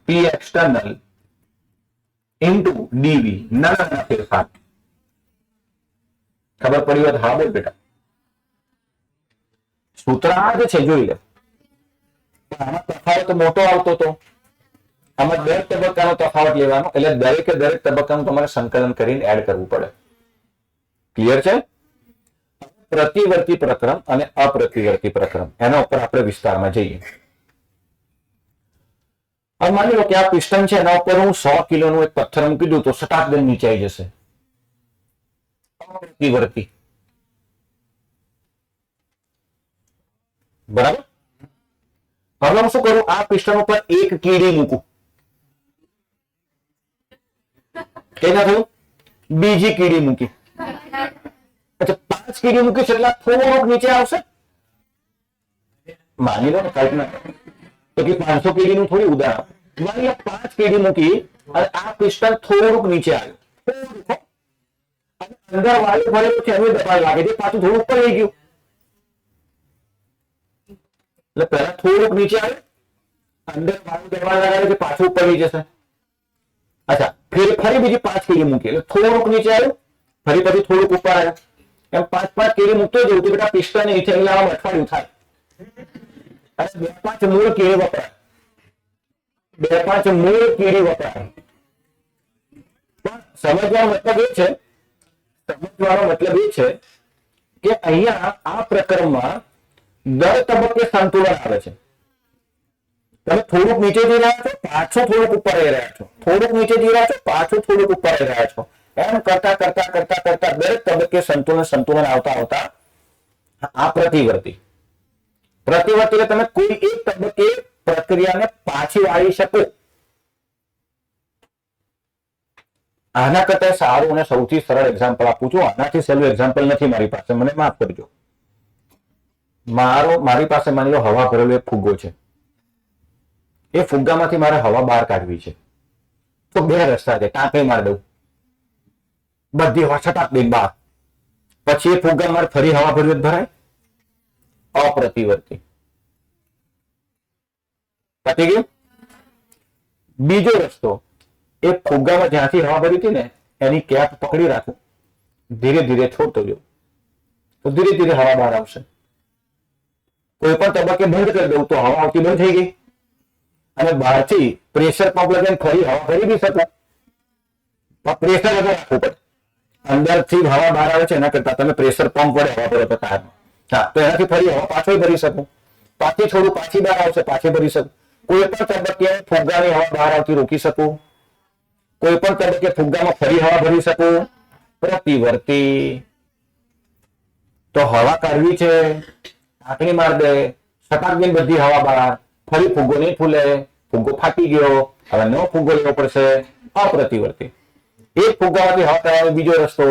P external into DV નાના ફેરફાર. ખબર પડી હોત હા બોલ બેટા. સૂત્ર આ જ છે જોઈ લે. આમાં તફાવત મોટો આવતો હતો, આમાં દરેક તબક્કાનો તફાવત લેવાનો એટલે દરેકે દરેક તબક્કાનું તમારે સંકલન કરીને એડ કરવું પડે. ક્લિયર છે? પ્રતિવર્તી પ્રકરણ અને અપ્રતિવર્તી પ્રકરણ એના ઉપર આપણે વિસ્તારમાં જઈએ. હવે માની લો કે આ પિસ્ટન છે એના ઉપર હું 100 કિલોનું એક પથ્થર મૂકી દઉં તો સટાક દઈને નીચે આવી જશે. અપ્રતિવર્તી બરાબર. હવે હું શું કરું, આ પિસ્ટન ઉપર એક કીડી મૂકું, કેના થયું બીજી કીડી મૂકી. અચ્છા 5 કીડી મૂકી એટલે થોડોક નીચે આવશે. માની લો ને કલ્પના તો કે 500 કીડી નું થોડી ઉદાહરણ. માની લો 5 કીડી મૂકી અને આ પિસ્ટન થોડુંક નીચે આવ્યું, અંદર વાયુ ભરેલું છે એનું દબાણ લાગે છે, પાછું થોડું ઉપર આવી ગયું એટલે પહેલા થોડુંક નીચે આવ્યું, અંદર વાયુ દબાણ લગાડે છે, પાછું ઉપર આવી જશે. અચ્છા ફરી બીજી 5 કીડી મૂકી એટલે થોડુંક નીચે આવ્યું, ફરી પછી થોડુંક ઉપર આવ્યું. એમ 5 કીડી મૂકતો જવું તો બેટા પિસ્ટન નીચે લાવવામાં અઠવાડિયું થાય. 2-5 મૂળ કીડી વપરાય, 2-5 મૂળ કીડી વપરાય. પણ સમજવાનો મતલબ એ છે કે અહીંયા આ પ્રકરણમાં દર તબક્કે સંતુલન આવે છે. તમે થોડુંક નીચે જઈ રહ્યા છો, પાછું થોડુંક ઉપર આવી રહ્યા છો, થોડુંક નીચે જઈ રહ્યા છો, પાછું થોડુંક ઉપર આવી રહ્યા છો. એમ કરતા કરતા કરતા કરતા દરેક તબક્કે સંતુલન આવતા આ પ્રતિવર્તી એટલે તમે કોઈ એક તબક્કે પ્રક્રિયાને પાછી વાળી શકો. આના કરતા સારું અને સૌથી સરળ એક્ઝામ્પલ આપું છું. આનાથી સહેલું એક્ઝામ્પલ નથી મારી પાસે, મને માફ કરજો. મારી પાસે માની લો હવા ભરેલો એક ફુગ્ગો છે. એ ફુગ્ગામાંથી મારે હવા બહાર કાઢવી છે તો 2 રસ્તા છે. ટાંકી મારી દઉં, બધી હવા છટાક દઈને બહાર, પછી એ ફુગ્ગા મારે ફરી હવા ભરવી ભરાય, અપ્રતિવર્તી. પતી ગયું. બીજો રસ્તો, એ ફુગ્ગામાં જ્યાંથી હવા ભરી હતી ને એની કેપ પકડી રાખું, ધીરે ધીરે છોડતો જાઉં તો ધીરે ધીરે હવા બહાર આવશે. કોઈ પણ તબક્કે બંધ કરી દઉં તો હવા આવતી બંધ થઈ ગઈ અને બહારથી પ્રેશર પંપ લગાવીને ફરી હવા ભરી બી શકું. પ્રેશર વગર રાખવું પડે. અંદરથી હવા બહાર આવે છે એના કરતા તમે પ્રેશર પંપ વડે હવા ભરો તો ટાયરમાં, હા, તો એનાથી ફરી હવા પાછળ ભરી શકું. પાછી થોડું પાછી બહાર આવશે, પાછી ભરી શકું. કોઈ પણ તબક્કે ફુગ્ગાની હવા બહાર આવતી રોકી શકું. કોઈ પણ તબક્કે ફુગ્ગામાં ફરી હવા ભરી શકું. પ્રતિવર્તી તો હવા કાઢવી છે, ઢાંકણી માર દે, સટાક દઈને બધી હવા બહાર, ફરી ફુગ્ગો નહીં ફૂલે, ફુગ્ગો ફાટી ગયો, હવે નવો ફુગ્ગો લેવો પડશે. અપ્રતિવર્તી એક ફુગ્ગામાંથી હવા કાઢવાનો બીજો રસ્તો,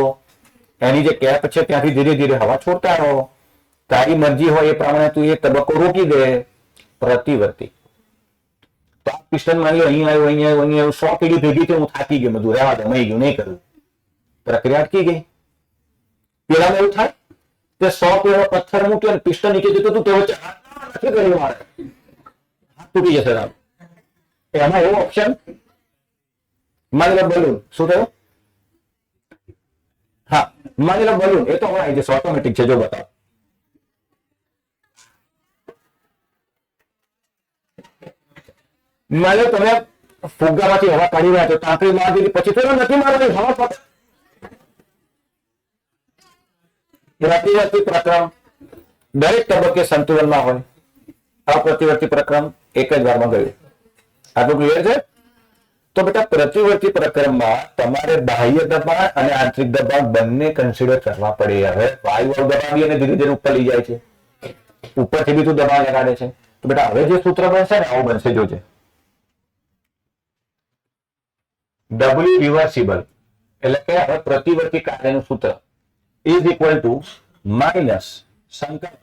એની જે કેપ છે ત્યાંથી ધીરે ધીરે હવા છોડતા રહો, તારી મરજી હોય એ પ્રમાણે તું એ તબક્કો રોકી દે. પ્રતિવર્તી તો આ પિસ્ટન માની લો અહીં આવ્યું, અહીં આવ્યું, અહીં આવ્યું, 100 કીડી ભેગી થઈ, હું થાકી ગયો, બધું રહેવા દે, મળી ગયું, નહીં કરું, પ્રક્રિયા અટકી ગઈ. પેલામાં એવું થાય કે 100 કિલો પથ્થર મૂક્યો અને પિસ્ટન નીચે જતો તું, તે વચ્ચે હાથ કર્યું, મારે હાથ તૂટી જશે. એમાં એવો ઓપ્શન, માની લો બલૂન, શું થયું? હા, માની લો બલૂન, એ તો હમણાં આવી જશે, ઓટોમેટિક છે. જો બતાવો, માની લો તમે ફુગ્ગામાંથી હવા કાઢી રહ્યા છો, ટાંકણી મારી દીધી, પછી તો નથી મારવાની હવા પકડ. પ્રતિવર્તી પ્રકરણ દરેક તબક્કે સંતુલનમાં હોય. અપ્રતિવર્તી પ્રકરણ એક જ વારમાં ગયું. આટલું ક્લિયર છે? તો બેટા પ્રતિવર્તી પ્રકરણમાં તમારે બાહ્ય દબાણ અને આંતરિક દબાણ બંને કન્સિડર કરવા પડે. હવે વાયુ દબાવી અને ધીરે ધીરે ઉપર લઈ જાય છે, ઉપરથી બીજું દબાણ લગાડે છે. તો બેટા હવે જે સૂત્ર બનશે ને આવું બનશે, જોજે. W રિવર્સિબલ એટલે કે હવે પ્રતિવર્તી કાર્યનું સૂત્ર ઇઝ ઇક્વલ ટુ માઇનસ સંકલન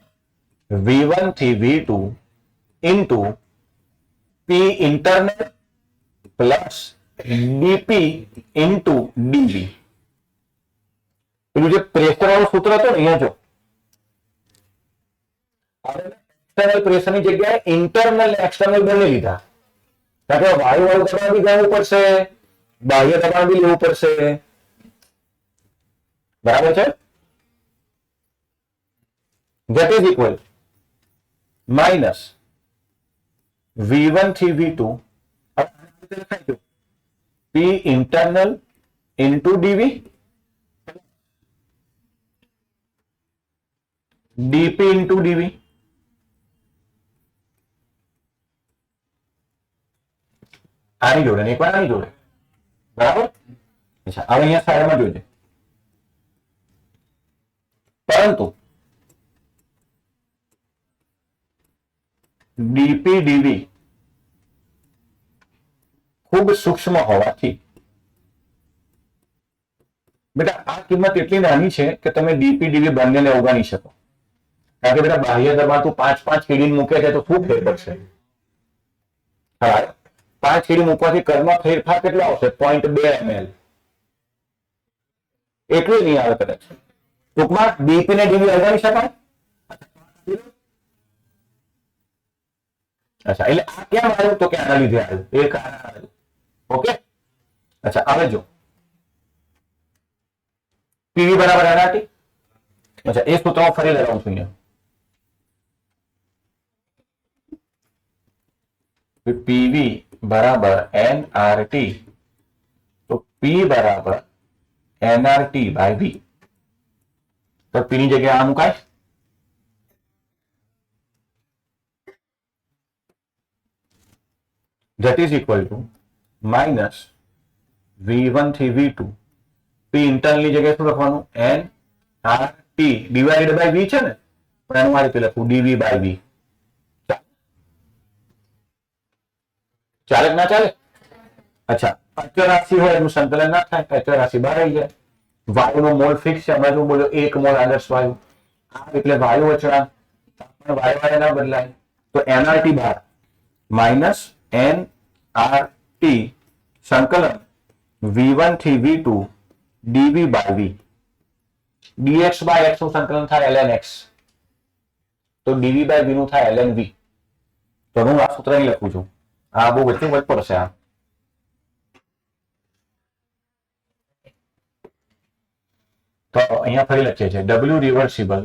V1 થી V2 into P internal plus dP into dV. પેલું જે પ્રેશર વાળું સૂત્ર હતું ને અહીંયા જો, એક્સટર્નલ પ્રેશર ની જગ્યાએ ઇન્ટરનલ એક્સટર્નલ બંને લીધા. કારણ કે વાયુ વાળું દબાણ બી ગણવું પડશે, બાહ્ય દબાણ બી લેવું પડશે. બરાબર છે? that is equal minus V1 થી V2 P internal into dV dP into dV. આની જોડે ને એકવાર આની જોડે. બરાબર? અચ્છા, હવે અહીંયા સાઈડમાં જોજે. પરંતુ dP dV ખૂબ સૂક્ષ્મ હોવાથી બેટા આ કિંમત એટલી નાની છે કે તમે dP dV બંનેને અવગણી શકો. કારણ કે બેટા બાહ્ય દબાણ તું 5 કેડી મૂકે છે તો શું ફેર પડશે? હા, 5 કેડી મૂકવાથી કર્મમાં ફેરફાર કેટલો આવશે? 0.2 ml. એટલું નહીં આવે કદાચ. ટૂંકમાં dP ને dV અવગણી શકાય. અચ્છા, એટલે આ કેમ આવ્યું? તો કે આના લીધે આવ્યું, એ કારણ આવ્યું. ઓકે. અચ્છા, હવે જો PV બરાબર NRT. અચ્છા, એ સૂત્ર હું ફરી લગાવું છું અહીંયા. PV બરાબર NRT, તો P બરાબર NRT by V. તો P ની જગ્યાએ આ મુકાય. That is equal to minus V1 થી V2 P internal ની જગ્યાએ શું લખવાનું? NRT divided by V છે ને, પણ એનું આ રીતે લખવું dV by V. ચાલે કે ના ચાલે? અચ્છા, અચળ રાશિ હોય એનું સંકલન ના થાય, અચળ રાશિ બહાર આવી જાય. વાયુનો મોલ ફિક્સ છે, હમણાં હું બોલ્યો 1 મોલ આદર્શ વાયુ. આ એટલે વાયુ અચળાંક, વાયુ ના બદલાય. તો NRT બહાર માઇનસ NRT સંકલન V1 થી V2 dV by V. dx by x નું સંકલન થાય ln x, તો dV by V નું થાય ln V. તો હું આ સૂત્ર અહીં લખું છું. આ બહુ વચ્ચે વચ્ચે પડશે. આ તો અહીંયા ફરી લખીએ છીએ W રિવર્સિબલ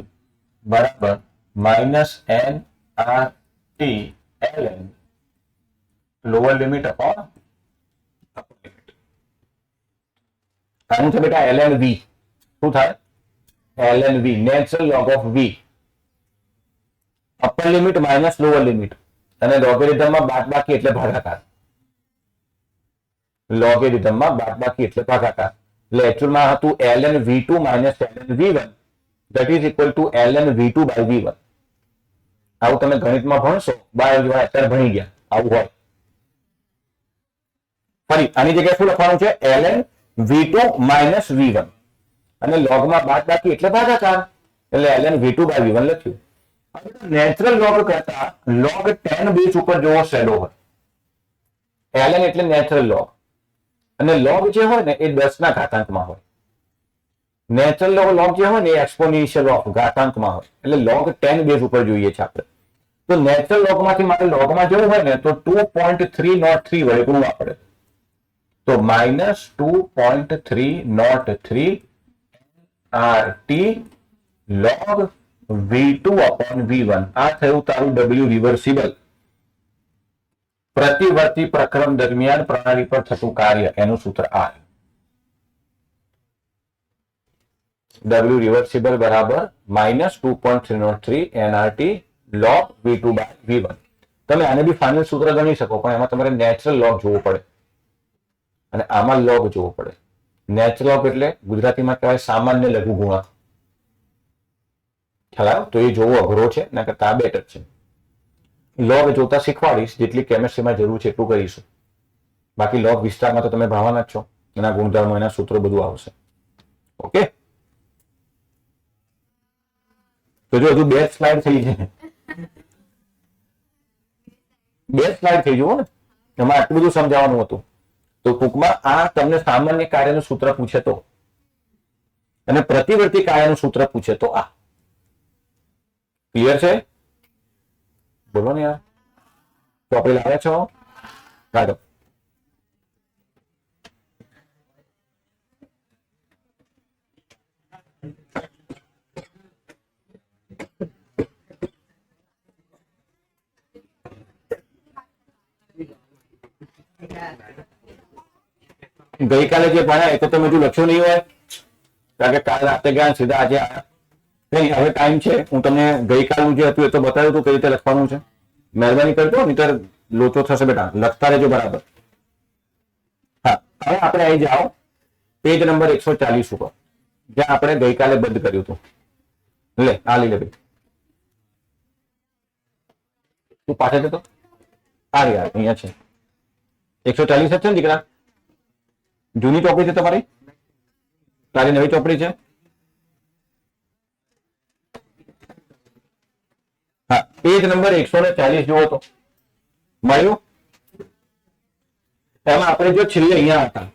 બરાબર minus NRT ln lower limit upon upper limit. આનું છે બેટા ln V. શું થાય? ln V, natural log of V. Upper limit minus lower limit, અને લોગેરિધમમાં બાદબાકી એટલે ભાગાકાર. લોગેરિધમમાં બાદબાકી એટલે ભાગાકાર. એટલે એક્ચ્યુઅલમાં હતું ln V2 minus ln V1 that is equal to ln V2 by V1. આવું તમે ગણિતમાં ભણશો, બાયોલોજીમાં અત્યારે ભણી ગયા, આવું હોય. ફરી આની જગ્યાએ શું લખવાનું છે? ln V2 minus V1, અને લોગમાં બાદબાકી એટલે ભાગાકાર, એટલે ln V2 by V1 લખ્યું. નેચરલ લોગ કરતા લોગ 10 બેઝ ઉપર જોવો સહેલો હોય. ln એટલે નેચરલ લોગ, અને લોગ જે હોય ને એ 10 ના ઘાતાંકમાં હોય. નેચરલ લોગ જે હોય ને એ એક્સપોનેન્શિયલ ઓફ ઘાતાંકમાં હોય. એટલે લોગ 10 બેઝ ઉપર જોઈએ છે આપણે. તો નેચરલ લોગમાંથી માટે લોગમાં જેવું હોય ને તો 2.303 વડે ગુણવા પડે. તો minus 2.303 RT log V2 upon V1. આ થયું તારું W રિવર્સિબલ. પ્રતિવર્તી પ્રકરણ દરમિયાન પ્રણાલી પર થતું કાર્ય, એનું સૂત્ર આ. W રિવર્સિબલ બરાબર minus 2.303 NRT log V2 by V1. તમે આને બી ફાઇનલ સૂત્ર ગણી શકો, પણ એમાં તમારે નેચરલ લોગ જોવો પડે. અને આમાં લોગ જોવો પડે. નેચલોગ એટલે ગુજરાતીમાં કહેવાય સામાન્ય લઘુ ગુણક. ખ્યાલ તો એ જોવો અઘરો છે, ના કરતા આ બેટર છે. લોગ જોતા શીખવાડીશ, જેટલી કેમેસ્ટ્રીમાં જરૂર છે એટલું કરીશું. બાકી લોગ વિસ્તારમાં તો તમે ભણવાના જ છો, એના ગુણધર્મો, એના સૂત્રો બધું આવશે. ઓકે, તો જો હજુ 2 સ્લાઇડ થઈ છે, 2 સ્લાઇડ થઈ જુઓ ને, એમાં આટલું બધું સમજાવવાનું હતું. તો ટૂંકમાં આ તમને સામાન્ય કાર્યનું સૂત્ર પૂછે તો, અને પ્રતિવર્તી કાર્યનું સૂત્ર પૂછે તો આ. ક્લિયર છે? બોલો ને યાર, તો આપણે લાવ્યા છો કાઢો. ગઈકાલે જે ભણ્યા એ તો તમે હજુ લખ્યું નહીં હોય, કારણ કે કાલ રાતે ગયા સીધા આજે આવ્યા. નહીં, હવે ટાઈમ છે, હું તમને ગઈકાલનું જે હતું એ તો બતાવ્યું હતું કઈ રીતે લખવાનું છે. મહેરબાની કરજો, નહીતર લોચો થશે બેટા. લખતા રહેજો બરાબર. હા, હવે આપણે અહીં જાઓ પેજ નંબર 140 ઉપર, જ્યાં આપણે ગઈકાલે બંધ કર્યું હતું. લે આ લઈ લે ભાઈ, તું પાછળ જતો આ યાર, અહીંયા છે 140 જ છે ને દીકરા? જૂની ચોપડી છે તમારી? તારી નવી ચોપડી છે? હા, પેજ નંબર 140 જુઓ તો મળ્યું. એમાં આપણે જો છેલ્લે અહીંયા હતા,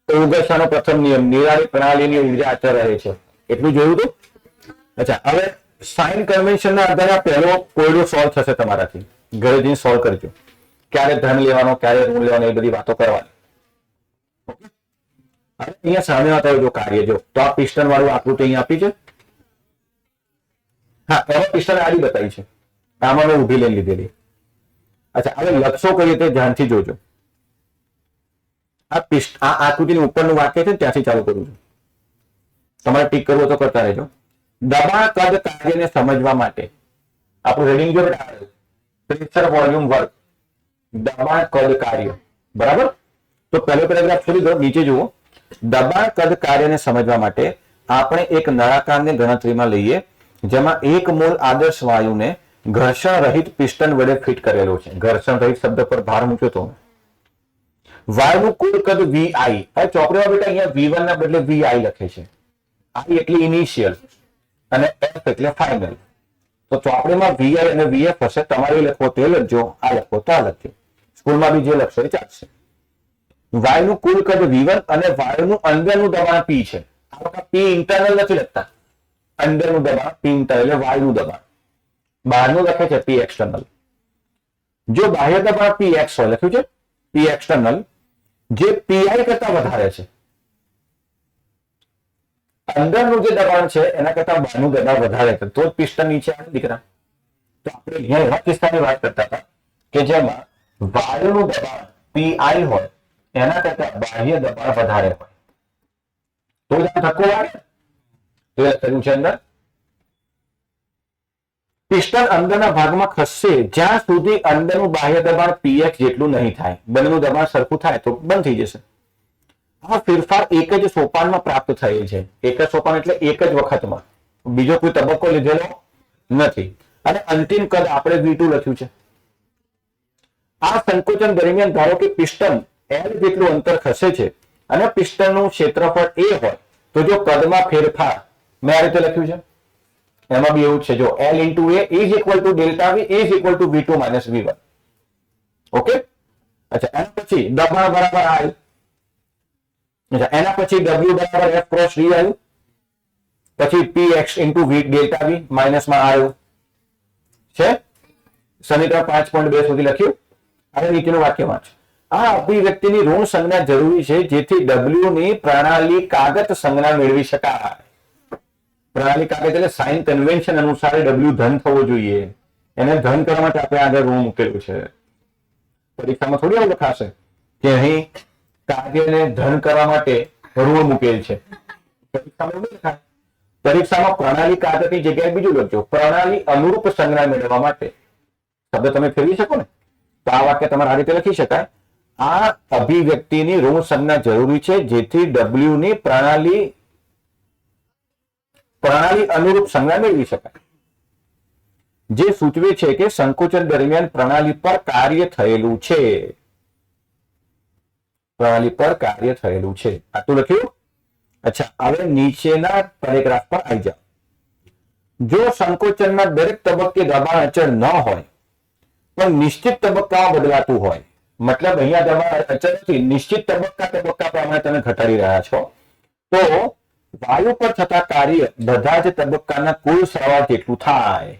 ઓગસ્ટનો પ્રથમ નિયમ, નિરાળી પ્રણાલીની ઉર્જા અચળ રહે છે, એટલું જોયું હતું. અચ્છા, હવે સાઇન કન્વેન્શનના આધારે પહેલો કોયડો સોલ્વ થશે તમારાથી. ઘરે જઈને સોલ્વ કરજો. ક્યારે ધન લેવાનો, ક્યારે ઋણ લેવાનો, એ બધી વાતો કરવાની. અહીંયા સામે હતા જો કાર્ય, જો તો આ પિસ્ટન વાળું આકૃતિ અહીંયા આપી છે. હા, એમાં પિસ્ટન આડી બતાવી છે, આમાં મેં ઊભી લઈને લીધેલી. અચ્છા, હવે લક્ષો કહીએ તે ધ્યાનથી જોજો. આ આકૃતિની ઉપરનું વાક્ય છે, ત્યાંથી ચાલુ કરું છું. તમારે ટીક કરવું તો કરતા રહેજો. દબાણ કદ કાર્યને સમજવા માટે આપણું રેડિંગ જો પ્રેશર વોલ્યુમ વર્ક, દબાણ કદ કાર્ય, બરાબર. તો પહેલો પેરેગ્રાફ છોડી દો, નીચે જુઓ. દબાણ કદ કાર્યને સમજવા માટે આપણે એક નળાકારને ગણતરીમાં લઈએ, જેમાં 1 મોલ આદર્શ વાયુને ઘર્ષણ રહિત પિસ્ટન વડે ફિટ કરેલો છે. ઘર્ષણ રહિત શબ્દ પર ભાર મૂક્યો તો. વાયુનું કુલ કદ VI. હવે ચોપડીમાં બેટા અહીંયા V1 ના બદલે VI લખે છે. I એટલે ઇનિશિયલ અને F એટલે ફાઇનલ. તો ચોપડીમાં VI અને VF હશે, તમારે લખવો તે લખજો, આ લખવો તો આ લખજો. સ્કૂલમાં બી જે લખશો એ ચાલશે. વાયુનું કુલ કદ V1 અને વાયુનું અંદરનું દબાણ P છે. આ વખત P ઇન્ટરનલ નથી લખતા, અંદરનું દબાણ P ઇન્ટરનલ એટલે વાયુનું દબાણ. બહારનું લખે છે P એક્સટર્નલ. જો બાહ્ય દબાણ Px હોય, લખ્યું છે P એક્સટર્નલ, જે PI કરતા વધારે છે. અંદરનું જે દબાણ છે એના કરતા બહારનું દબાણ વધારે છે, તો જ પિસ્ટન નીચે આવે દીકરા. તો આપણે અહીંયા એવા કિસ્સાની વાત કરતા હતા કે જેમાં વાયુનું દબાણ PI હોય, એના કરતા બાહ્ય દબાણ વધારે હોય, તો જ ધક્કો લાગે. તો એ લખ્યું છે અંદર, પિસ્ટન અંદરના ભાગમાં ખસશે જ્યાં સુધી અંદરનું બાહ્ય દબાણ PX જેટલું નહીં થાય. બંનેનું દબાણ સરખું થાય તો બંધ થઈ જશે. આ ફેરફાર એક જ સોપાનમાં પ્રાપ્ત થયેલ છે. એક જ સોપાન એટલે એક જ વખતમાં, બીજો કોઈ તબક્કો લીધેલો નથી. અને અંતિમ કદ આપણે V2 લખ્યું છે. આ સંકોચન દરમિયાન ધારો કે પિસ્ટન L જેટલું અંતર ખસે છે અને પિસ્ટનનું ક્ષેત્રફળ A હોય, તો જો કદમાં ફેરફાર મેં આ રીતે લખ્યું છે, એમાં બી એવું છે. જો L into A is equal to delta V is equal to V2 minus V1. Okay. અચ્છા, એના પછી દબાણ બરાબર I. અચ્છા, એના પછી W બરાબર F cross D આવ્યું, પછી Px into V delta V minus માં આવ્યું છે. સમીકરણ 5.2 સુધી લખ્યું. હવે નીચેનું વાક્ય વાંચ. આ અભિવ્યક્તિની ઋણ સંજ્ઞા જરૂરી છે જેથી W ની પ્રણાલી કાગત સંજ્ઞા મેળવી શકાય. પ્રણાલી કાગત એટલે સાઇન કન્વેન્શન અનુસાર W ધન થવો જોઈએ. એને ધન કરવા માટે આપણે આગળ ઋણ મૂકેલું છે. પરીક્ષામાં થોડી એવું લખાશે કે અહીં કાર્યને ધન કરવા માટે ઋણ મૂકેલ છે. પરીક્ષામાં એવું લખાય. પરીક્ષામાં પ્રણાલી કાગતની જગ્યાએ બીજું લખજો, પ્રણાલી અનુરૂપ સંજ્ઞા મેળવવા માટે. શબ્દ તમે ફેરવી શકો ને, તો આ વાક્ય તમારે આ રીતે લખી શકાય. આ અભિવ્યક્તિની ઋણ સંજ્ઞા જરૂરી છે, જેથી ડબલ્યુ ની પ્રણાલી અનુરૂપ સંજ્ઞા મેળવી શકાય, જે સૂચવે છે કે સંકોચન દરમિયાન પ્રણાલી પર કાર્ય થયેલું છે. આટલું લખ્યું. અચ્છા, હવે નીચેના પેરેગ્રાફ પર આવી જાઓ. જો સંકોચનના દરેક તબક્કે દબાણ અચળ ન હોય પણ નિશ્ચિત તબક્કામાં બદલાતું હોય, મતલબ અહીંયા દબાણ અચળ નથી, નિશ્ચિત તબક્કા પ્રમાણે તમે ઘટાડી રહ્યા છો, તો વાયુ પર થતા કાર્ય બધા જ તબક્કાના કુલ સરવાળા જેટલું થાય.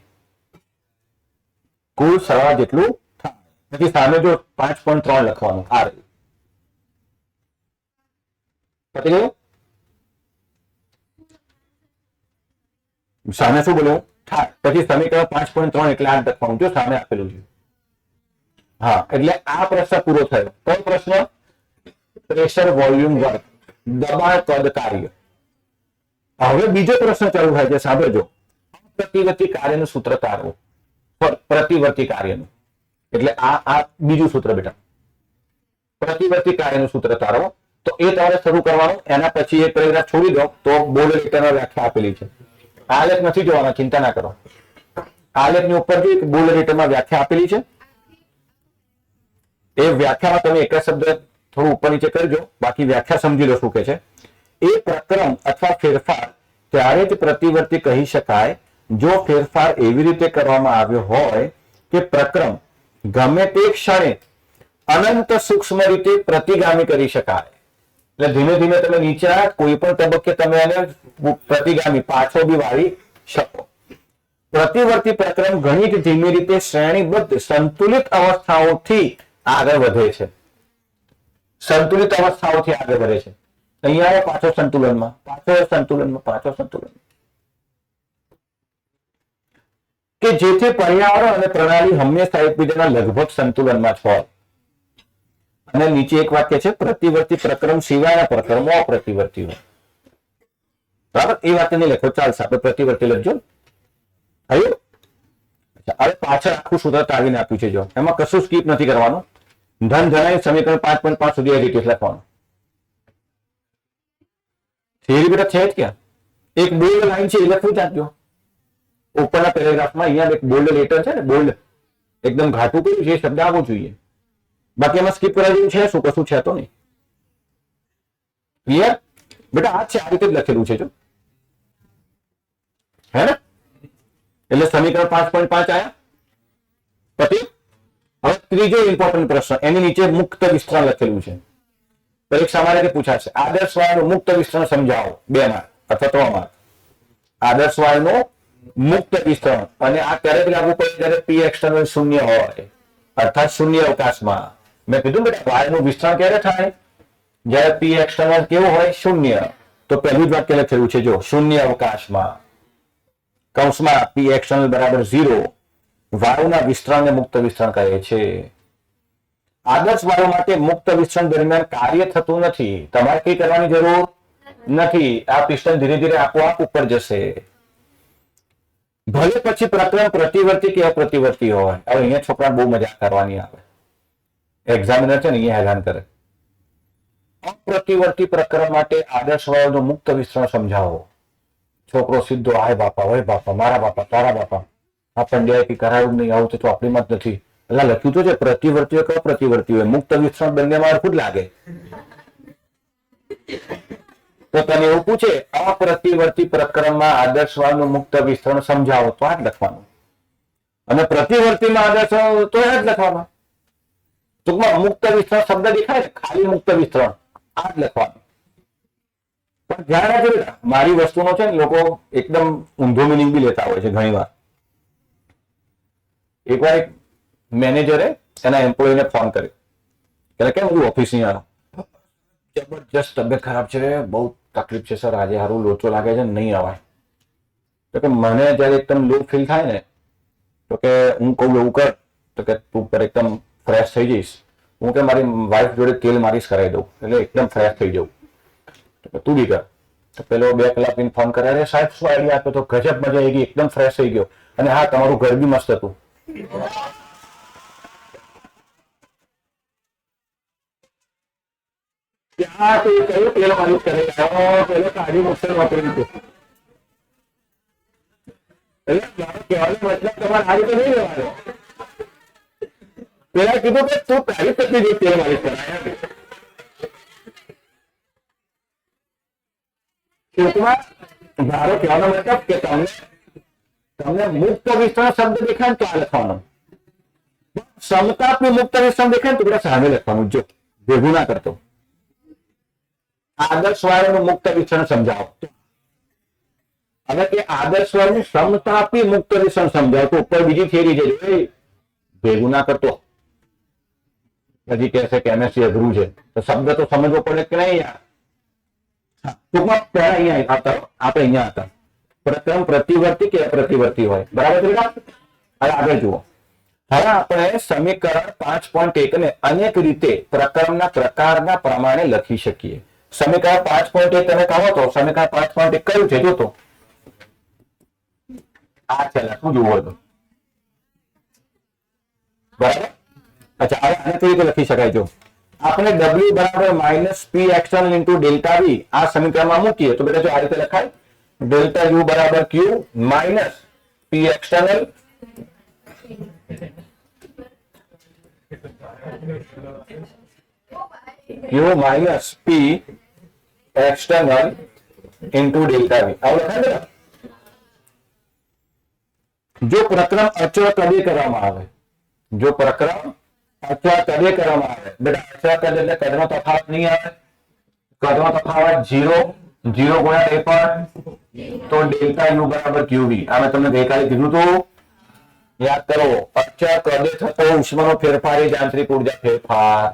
પછી સામે જો 5.3 લખવાનું આ રહ્યું. પતી ગયું? સામે શું બોલ્યું? થાય. પછી સમીકરણ 5.3 એટલે આ લખવાનું, જો સામે આપેલું છે. હા, એટલે આ પ્રશ્ન પૂરો થયો. કયો પ્રશ્ન? પ્રેશર વોલ્યુમ વર્ક, દબાણ કદ કાર્ય. હવે બીજો પ્રશ્ન ચાલુ થાય છે, સાંભળજો. પ્રતિવર્તી કાર્યનું સૂત્ર તારવો. પ્રતિવર્તી કાર્યનું એટલે આ બીજું સૂત્ર બેટા. પ્રતિવર્તી કાર્યનું સૂત્ર તારવો. તો એ તમારે શરૂ કરવાનું. એના પછી એક પેરેગ્રાફ છોડી દો તો બોર્ડ લેટરમાં વ્યાખ્યા આપેલી છે. આલેખ નથી જોવાના, ચિંતા ના કરો. આલેખની ઉપર બોર્ડ લેટરમાં વ્યાખ્યા આપેલી છે. એ વ્યાખ્યામાં તમે એક જ શબ્દ થોડું ઉપર નીચે કરજો, બાકી વ્યાખ્યા સમજી લો શું કે છે. એ પ્રક્રમ અથવા ફેરફાર ત્યારે જ પ્રતિવર્તી કહી શકાય જો ફેરફાર એવી રીતે કરવામાં આવ્યો હોય કે પ્રક્રમ ગમે તે ક્ષણે અનંત સૂક્ષ્મ રીતે પ્રતિગામી કરી શકાય. એટલે ધીમે ધીમે તમે નીચે કોઈ પણ તબક્કે તમે એને પ્રતિગામી પાછો બી વાળી શકો. પ્રતિવર્તી પ્રક્રમ ઘણી જ ધીમી રીતે શ્રેણીબદ્ધ સંતુલિત અવસ્થાઓથી આગળ વધે છે. અહીંયા પાછો સંતુલનમાં કે જેથી પર્યાવરણ અને પ્રણાલી હંમેશા એકબીજાના લગભગ સંતુલનમાં જ હોય. અને નીચે એક વાક્ય છે, પ્રતિવર્તી પ્રક્રમ સિવાયના પ્રક્રમો અપ્રતિવર્તી હોય. બરાબર, એ વાક્ય નહીં લખો, ચાલશે. આપણે પ્રતિવર્તી લખજો. હવે પાછળ આખું સૂત્ર તાવીને આપ્યું છે. જો એમાં કશું સ્કીપ નથી કરવાનું. ધન જણાય સમીકરણ 5.5 સુધી એડિટ લખવાનું. થિયરી બેટા છે જ ક્યાં? એક બોલ્ડ લાઈન છે એ લખવી ચાલજો. ઉપરના પેરેગ્રાફમાં અહીંયા એક બોલ્ડ લેટર છે ને, બોલ્ડ એકદમ ઘાટું કર્યું છે, એ શબ્દ આવવો જોઈએ. બાકી એમાં સ્કીપ કરાવી છે શું? કશું છે તો નહીં. ક્લિયર બેટા? આ છે, આ રીતે જ લખેલું છે. જો હે ને, એટલે સમીકરણ 5.5 આયા પછી. હવે ત્રીજો ઇમ્પોર્ટન્ટ પ્રશ્ન, એની નીચે મુક્ત વિસ્તરણ લખેલું છે. પરીક્ષામાં રીતે પૂછાશે, આદર્શ વાયુનું મુક્ત વિસ્તરણ સમજાવો. 2 માર્ક અથવા 3 માર્ક. આદર્શ વાયુનું મુક્ત વિસ્તરણ. અને આ ત્યારે જ લાગુ પડે જ્યારે પી એક્સટર્નલ શૂન્ય હોય, અર્થાત શૂન્ય અવકાશમાં. મેં કીધું બેટા વાયુનું વિસ્તરણ ક્યારે થાય? જ્યારે પી એક્સટર્નલ કેવું હોય? શૂન્ય. તો પહેલું જ વાક્ય લખેલું છે, જો શૂન્ય અવકાશમાં કૌંસમાં પી એક્સટર્નલ બરાબર 0 વાયુના વિસ્તરણને મુક્ત વિસ્તરણ કહે છે. આદર્શ વાયુ માટે મુક્ત વિસ્તરણ દરમિયાન કાર્ય થતું નથી. તમારે કઈ કરવાની જરૂર નથી. આ પિસ્ટન ધીરે ધીરે આપોઆપ ઉપર જશે. ભલે પછી પ્રક્રમ પ્રતિવર્તી કે અપ્રતિવર્તી હોય. હવે અહીંયા છોકરાને બહુ મજા કરવાની આવે. એક્ઝામિનર છે ને અહીંયા હેરાન કરે. અપ્રતિવર્તી પ્રક્રમ માટે આદર્શ વાયુનું મુક્ત વિસ્તરણ સમજાવો. છોકરો સીધો, હાય બાપા, હોય બાપા, મારા બાપા, તારા બાપા, આ પંડ્યાએ કરાયું નહીં, આવું તો ચોપડીમાં જ નથી. એટલે લખ્યું તો છે પ્રતિવર્તી હોય કે અપ્રતિવર્તી હોય, મુક્ત વિસ્તરણ બંનેમાં સરખું જ લાગે. તો તને એવું પૂછે અપ્રતિવર્તી પ્રક્રમમાં આદર્શ વાયુનું મુક્ત વિસ્તરણ સમજાવો, તો આ જ લખવાનું. અને પ્રતિવર્તીમાં આદર્શ તો આ જ લખવાનું. ટૂંકમાં મુક્ત વિસ્તરણ શબ્દ દેખાય છે, ખાલી મુક્ત વિસ્તરણ આ જ લખવાનું. પણ ધ્યાન રાખજો બેટા, મારી વસ્તુનો છે ને લોકો એકદમ ઊંધો મિનિંગ બી લેતા હોય છે ઘણી વાર. એકવાર એક મેનેજરે એના એમ્પ્લોયને ફોન કર્યો કે કેમ બધું ઓફિસ નહીં આવ્યો? જબરજસ્ત તબિયત ખરાબ છે, બહુ તકલીફ છે સર, આજે સારું લોચો લાગે છે, નહીં અવાય. તો કે મને જયારે એકદમ લો ફીલ થાય ને, તો કે હું કહું એવું કર, તો કે તું પર એકદમ ફ્રેશ થઈ જઈશ. હું કે મારી વાઈફ જોડે તેલ માલિશ કરાવી દઉં એટલે એકદમ ફ્રેશ થઈ જવું. તો તું બી કર. તો પેલો 2 કલાક ફોન કરે, અરે સાહેબ શું આઈડિયા આપ્યો? તો ગજબ મજા આવી ગઈ, એકદમ ફ્રેશ થઈ ગયો. અને હા, તમારું ઘર બી મસ્ત હતું. ત્યાં તો કયું તેલ માલિશ કરે પેલો કાઢી મુક્ત વાપર્યું હતું. એટલે મારો કહેવાનો મતલબ તમારે આ રીતે નહીં લેવાનો. પેલા કીધું કે તું તારી પત્ની જે તેલ માલિશ કરાય. ટૂંકમાં મારો કહેવાનો મતલબ કે તમને મુક્ત વિસ્તરણ શબ્દ દેખાય ને તો આ લખવાનો. સમતાપી મુક્ત વિસ્તરણ દેખાય ને તો બધા સામે લખવાનું. જો ભેગું ના કરતો. આદર્શ વાળાનું મુક્ત વિસ્તરણ સમજાવો. હવે કે આદર્શ વાળાનું સમતાપી મુક્ત વિસ્તરણ સમજાવો તો ઉપર બીજી થિયરી છે ભેગું ના કરતો. હજી કહેશે કે એમએસસી અઘરું છે તો શબ્દ તો સમજવો પડે કે નહીં યાર. ટૂંકમાં પહેલા અહીંયા હતા આપણે અહીંયા હતા. પ્રથમ પ્રતિવર્તી કે અપ્રતિવર્તી હોય બરાબર છે બેટા. હવે આગળ જુઓ. હવે આપણે સમીકરણ 5.1 ને અનેક રીતે પ્રકરણના પ્રકારના પ્રમાણે લખી શકીએ. સમીકરણ 5.1 તમે કહો તો સમીકરણ 5.1 કયું છે જોતો આ છે શું જોવો તો બરાબર. અચ્છા હવે અનેક રીતે લખી શકાય. જો આપણે w બરાબર -p external into delta v આ સમીકરણમાં મૂકીએ તો બેટા જો આ રીતે લખાય delta u બરાબર q minus p external q minus p external into delta v આવું લખાય બેટા. જો પ્રકરણ અચળ કદે કરવામાં આવે જો પ્રકરણ અચળ કદે કરવામાં આવે બેટા અચળ કદ એટલે કદનો તફાવત નહીં આવે. કદનો તફાવત 0 0 ગુણ્યા એ પણ તો ડેલ્ટા યુ બરાબર ક્યુવી. આ મેં તમને ગઈકાલે કીધું તો યાદ કરો. અચળ કદે થતો ઉષ્માનો ફેરફાર એ જ આંતરિક ઉર્જા ફેરફાર.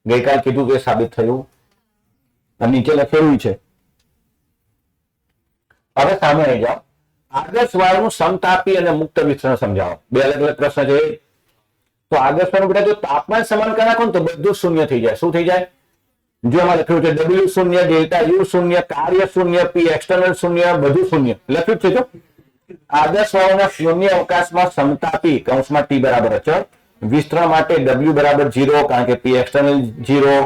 ગઈકાલે કીધું કે સાબિત થયું અને નીચે લખેલું છે. હવે સામે આવી જાઓ. આદર્શ વાયુનું સમતાપી અને મુક્ત વિસ્તરણ સમજાવો. બે અલગ અલગ પ્રશ્ન છે. તો આદર્શ વાયુ બેટા જો તાપમાન સમાન કરી નાખો ને તો બધું શૂન્ય થઈ જાય. શું થઈ જાય? જો એમાં લખ્યું છે W શૂન્ય, ડેલ્ટા યુ શૂન્ય, કાર્ય શૂન્ય, પી એક્સટર્નલ શૂન્ય, બધું શૂન્ય લખ્યું છે. જો આદર્શ વાયુના શૂન્ય અવકાશમાં સમતાપી કૌંસમાં t બરાબર અચળ વિસ્તરણ માટે W બરાબર 0 કારણ કે પી એક્સટર્નલ 0,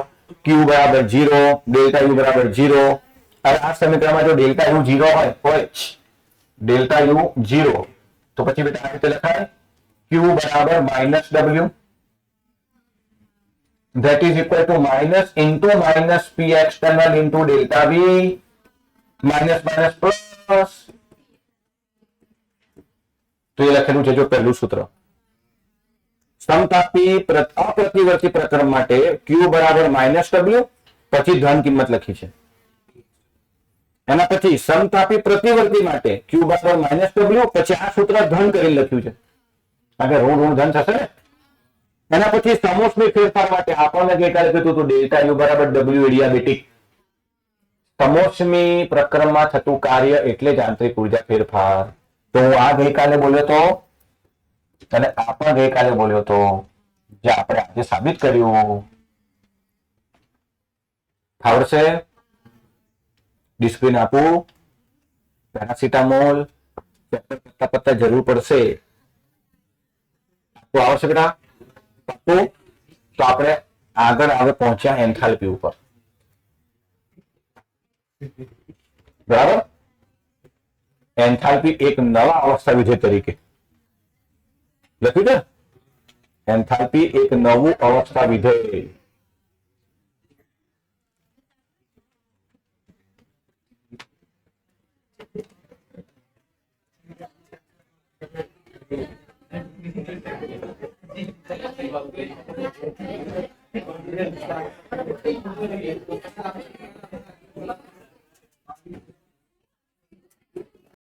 Q બરાબર 0, ડેલ્ટા યુ બરાબર 0. હવે આ સમીકરણમાં જો ડેલ્ટા યુ 0 હોય ડેલ્ટા યુ 0 તો પછી બેટા આ રીતે લખાય Q બરાબર -W that is equal to minus into minus p external into delta v minus minus plus. તો એ લખેલું છે જો પહેલું સૂત્ર. સમતાપી અપ્રતિવર્તી પ્રકરણ માટે Q બરાબર -W પછી ધન કિંમત લખી છે. એના પછી સમતાપી પ્રતિવર્તી માટે Q બરાબર -W પછી આ સૂત્ર ધન કરીને લખ્યું છે કારણ કે ઋણ ધન થશે ને. એના પછી સમોષ્મી ફેરફાર માટે આપણને ગઈકાલે કીધું હતું ડેલ્ટા યુ બરાબર W એડિયાબેટિક. સમોષ્મી પ્રકરણમાં થતું કાર્ય એટલે જ આંતરિક ઉર્જા ફેરફાર. તો આ ગઈકાલે બોલ્યો તો અને આ પણ ગઈકાલે બોલ્યો તો જે આપણે આજે સાબિત કર્યું. આવડશે? ડિસ્પ્લિન આપું પેરાસિટામોલ પત્તા જરૂર પડશે તો આવશે બેટા. તો આપણે આગળ હવે પહોંચ્યા એન્થાલ્પી ઉપર. બરાબર. એન્થાલ્પી એક નવા અવસ્થા વિધેય તરીકે લખ્યું છે. એન્થાલ્પી એક નવું અવસ્થા વિધેય.